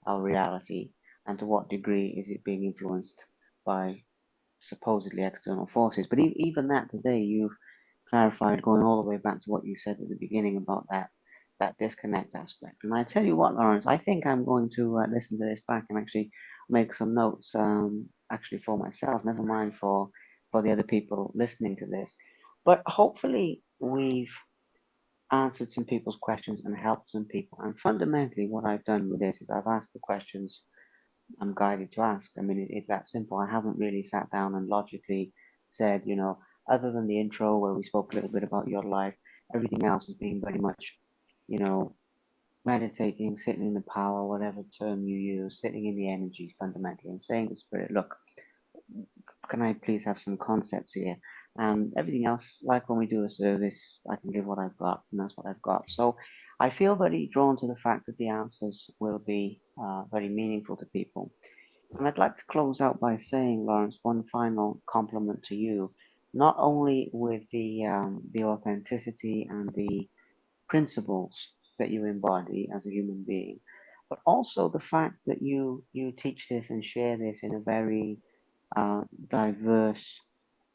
our reality, and to what degree is it being influenced by supposedly external forces? But even that today, you've clarified, going all the way back to what you said at the beginning about that disconnect aspect. And I tell you what, Lawrence, I think I'm going to listen to this back and actually make some notes, actually for myself. Never mind for the other people listening to this. But hopefully, we've answered some people's questions and helped some people. And fundamentally, what I've done with this is I've asked the questions I'm guided to ask. I mean, it's that simple. I haven't really sat down and logically said, you know, other than the intro where we spoke a little bit about your life, everything else has been very much, you know, meditating, sitting in the power, whatever term you use, sitting in the energies fundamentally, and saying to spirit, look, can I please have some concepts here? And everything else, like when we do a service, I can give what I've got, and that's what I've got. So I feel very drawn to the fact that the answers will be very meaningful to people. And I'd like to close out by saying, Lawrence, one final compliment to you, not only with the authenticity and the principles that you embody as a human being, but also the fact that you teach this and share this in a very diverse,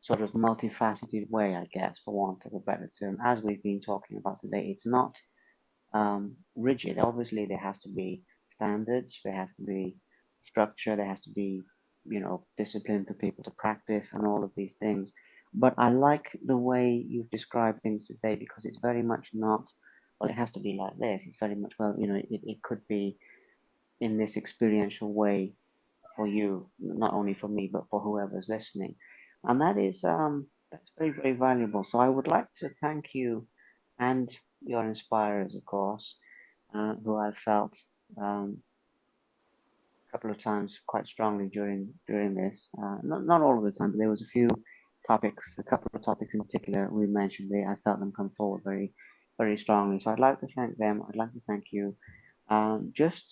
sort of multifaceted way, I guess, for want of a better term, as we've been talking about today. It's not rigid. Obviously, there has to be standards, there has to be structure, there has to be, discipline for people to practice and all of these things. But I like the way you've described things today because it's very much not, well, it has to be like this. It's very much, well, it could be in this experiential way for you, not only for me, but for whoever's listening. And that's very, very valuable. So I would like to thank you and your inspirers, of course, who I felt a couple of times quite strongly during this. Not all of the time, but there was a few topics, a couple of topics in particular we mentioned. I felt them come forward very, very strongly. So I'd like to thank them. I'd like to thank you, just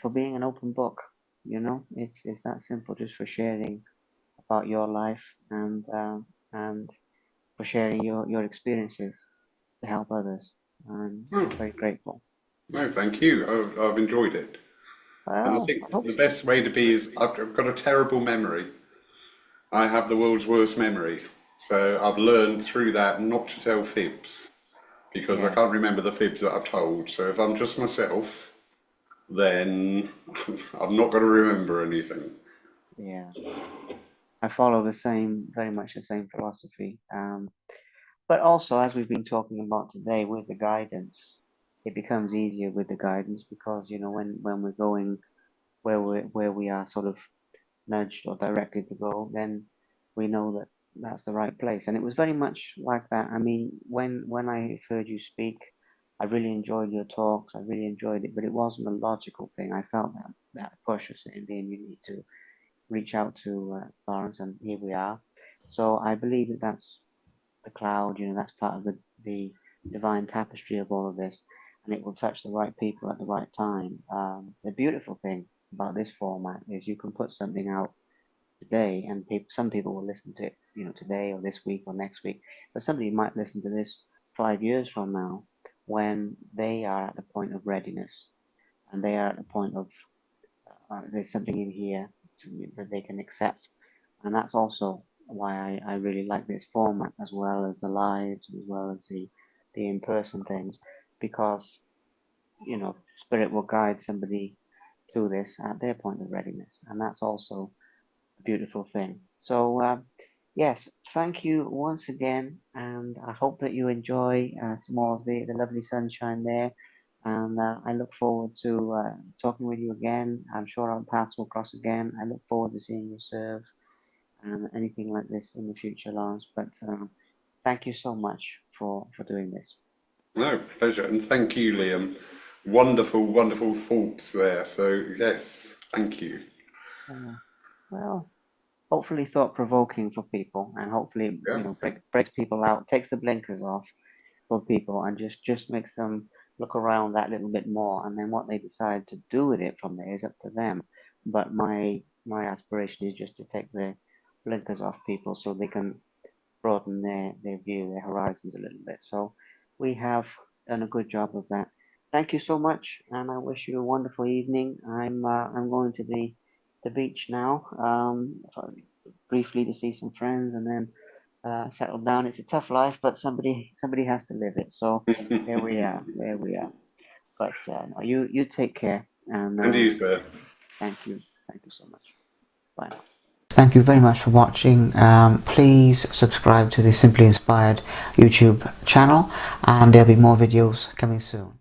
for being an open book. It's that simple. Just for sharing about your life and for sharing your experiences to help others. Oh, I'm very grateful. no, thank you. I've enjoyed it. And I Well, I think hope the so. best way to be is I've got a terrible memory. I have the world's worst memory. So I've learned through that not to tell fibs because I Yes, can't remember the fibs that I've told. So if I'm just myself, then I'm not going to remember anything. yeah. I follow very much the same philosophy. But also, as we've been talking about today, with the guidance, it becomes easier with the guidance because when we're going where we are sort of nudged or directed to go, then we know that that's the right place. And it was very much like that. I mean, when I heard you speak, I really enjoyed your talks. I really enjoyed it, but it wasn't a logical thing. I felt that push of saying, "Liam, you need to reach out to Lawrence," and here we are. So I believe that that's the cloud. That's part of the divine tapestry of all of this, and it will touch the right people at the right time. The beautiful thing about this format is you can put something out today, and some people will listen to it, today or this week or next week, but somebody might listen to this 5 years from now when they are at the point of readiness and they are at the point of there's something in here that they can accept, and that's also why I really like this format as well as the lives, as well as the in-person things, because spirit will guide somebody to this at their point of readiness, and that's also beautiful thing. So, yes, thank you once again, and I hope that you enjoy some more of the lovely sunshine there. And I look forward to talking with you again. I'm sure our paths will cross again. I look forward to seeing you serve and anything like this in the future, Lawrence. But thank you so much for doing this. No, pleasure. And thank you, Liam. Wonderful, wonderful thoughts there. So, yes, thank you. Uh, well, hopefully thought provoking for people, and hopefully Yeah. breaks people out, takes the blinkers off for people, and just makes them look around that little bit more. And then what they decide to do with it from there is up to them. But my aspiration is just to take the blinkers off people so they can broaden their view, their horizons a little bit. So we have done a good job of that. Thank you so much, and I wish you a wonderful evening. I'm going to the beach now, briefly to see some friends, and then settle down. It's a tough life, but somebody has to live it. So here we are, there we are. But no, you take care, and And you, sir. thank you so much. Bye now. Thank you very much for watching. Please subscribe to the Simply Inspired YouTube channel, and there'll be more videos coming soon.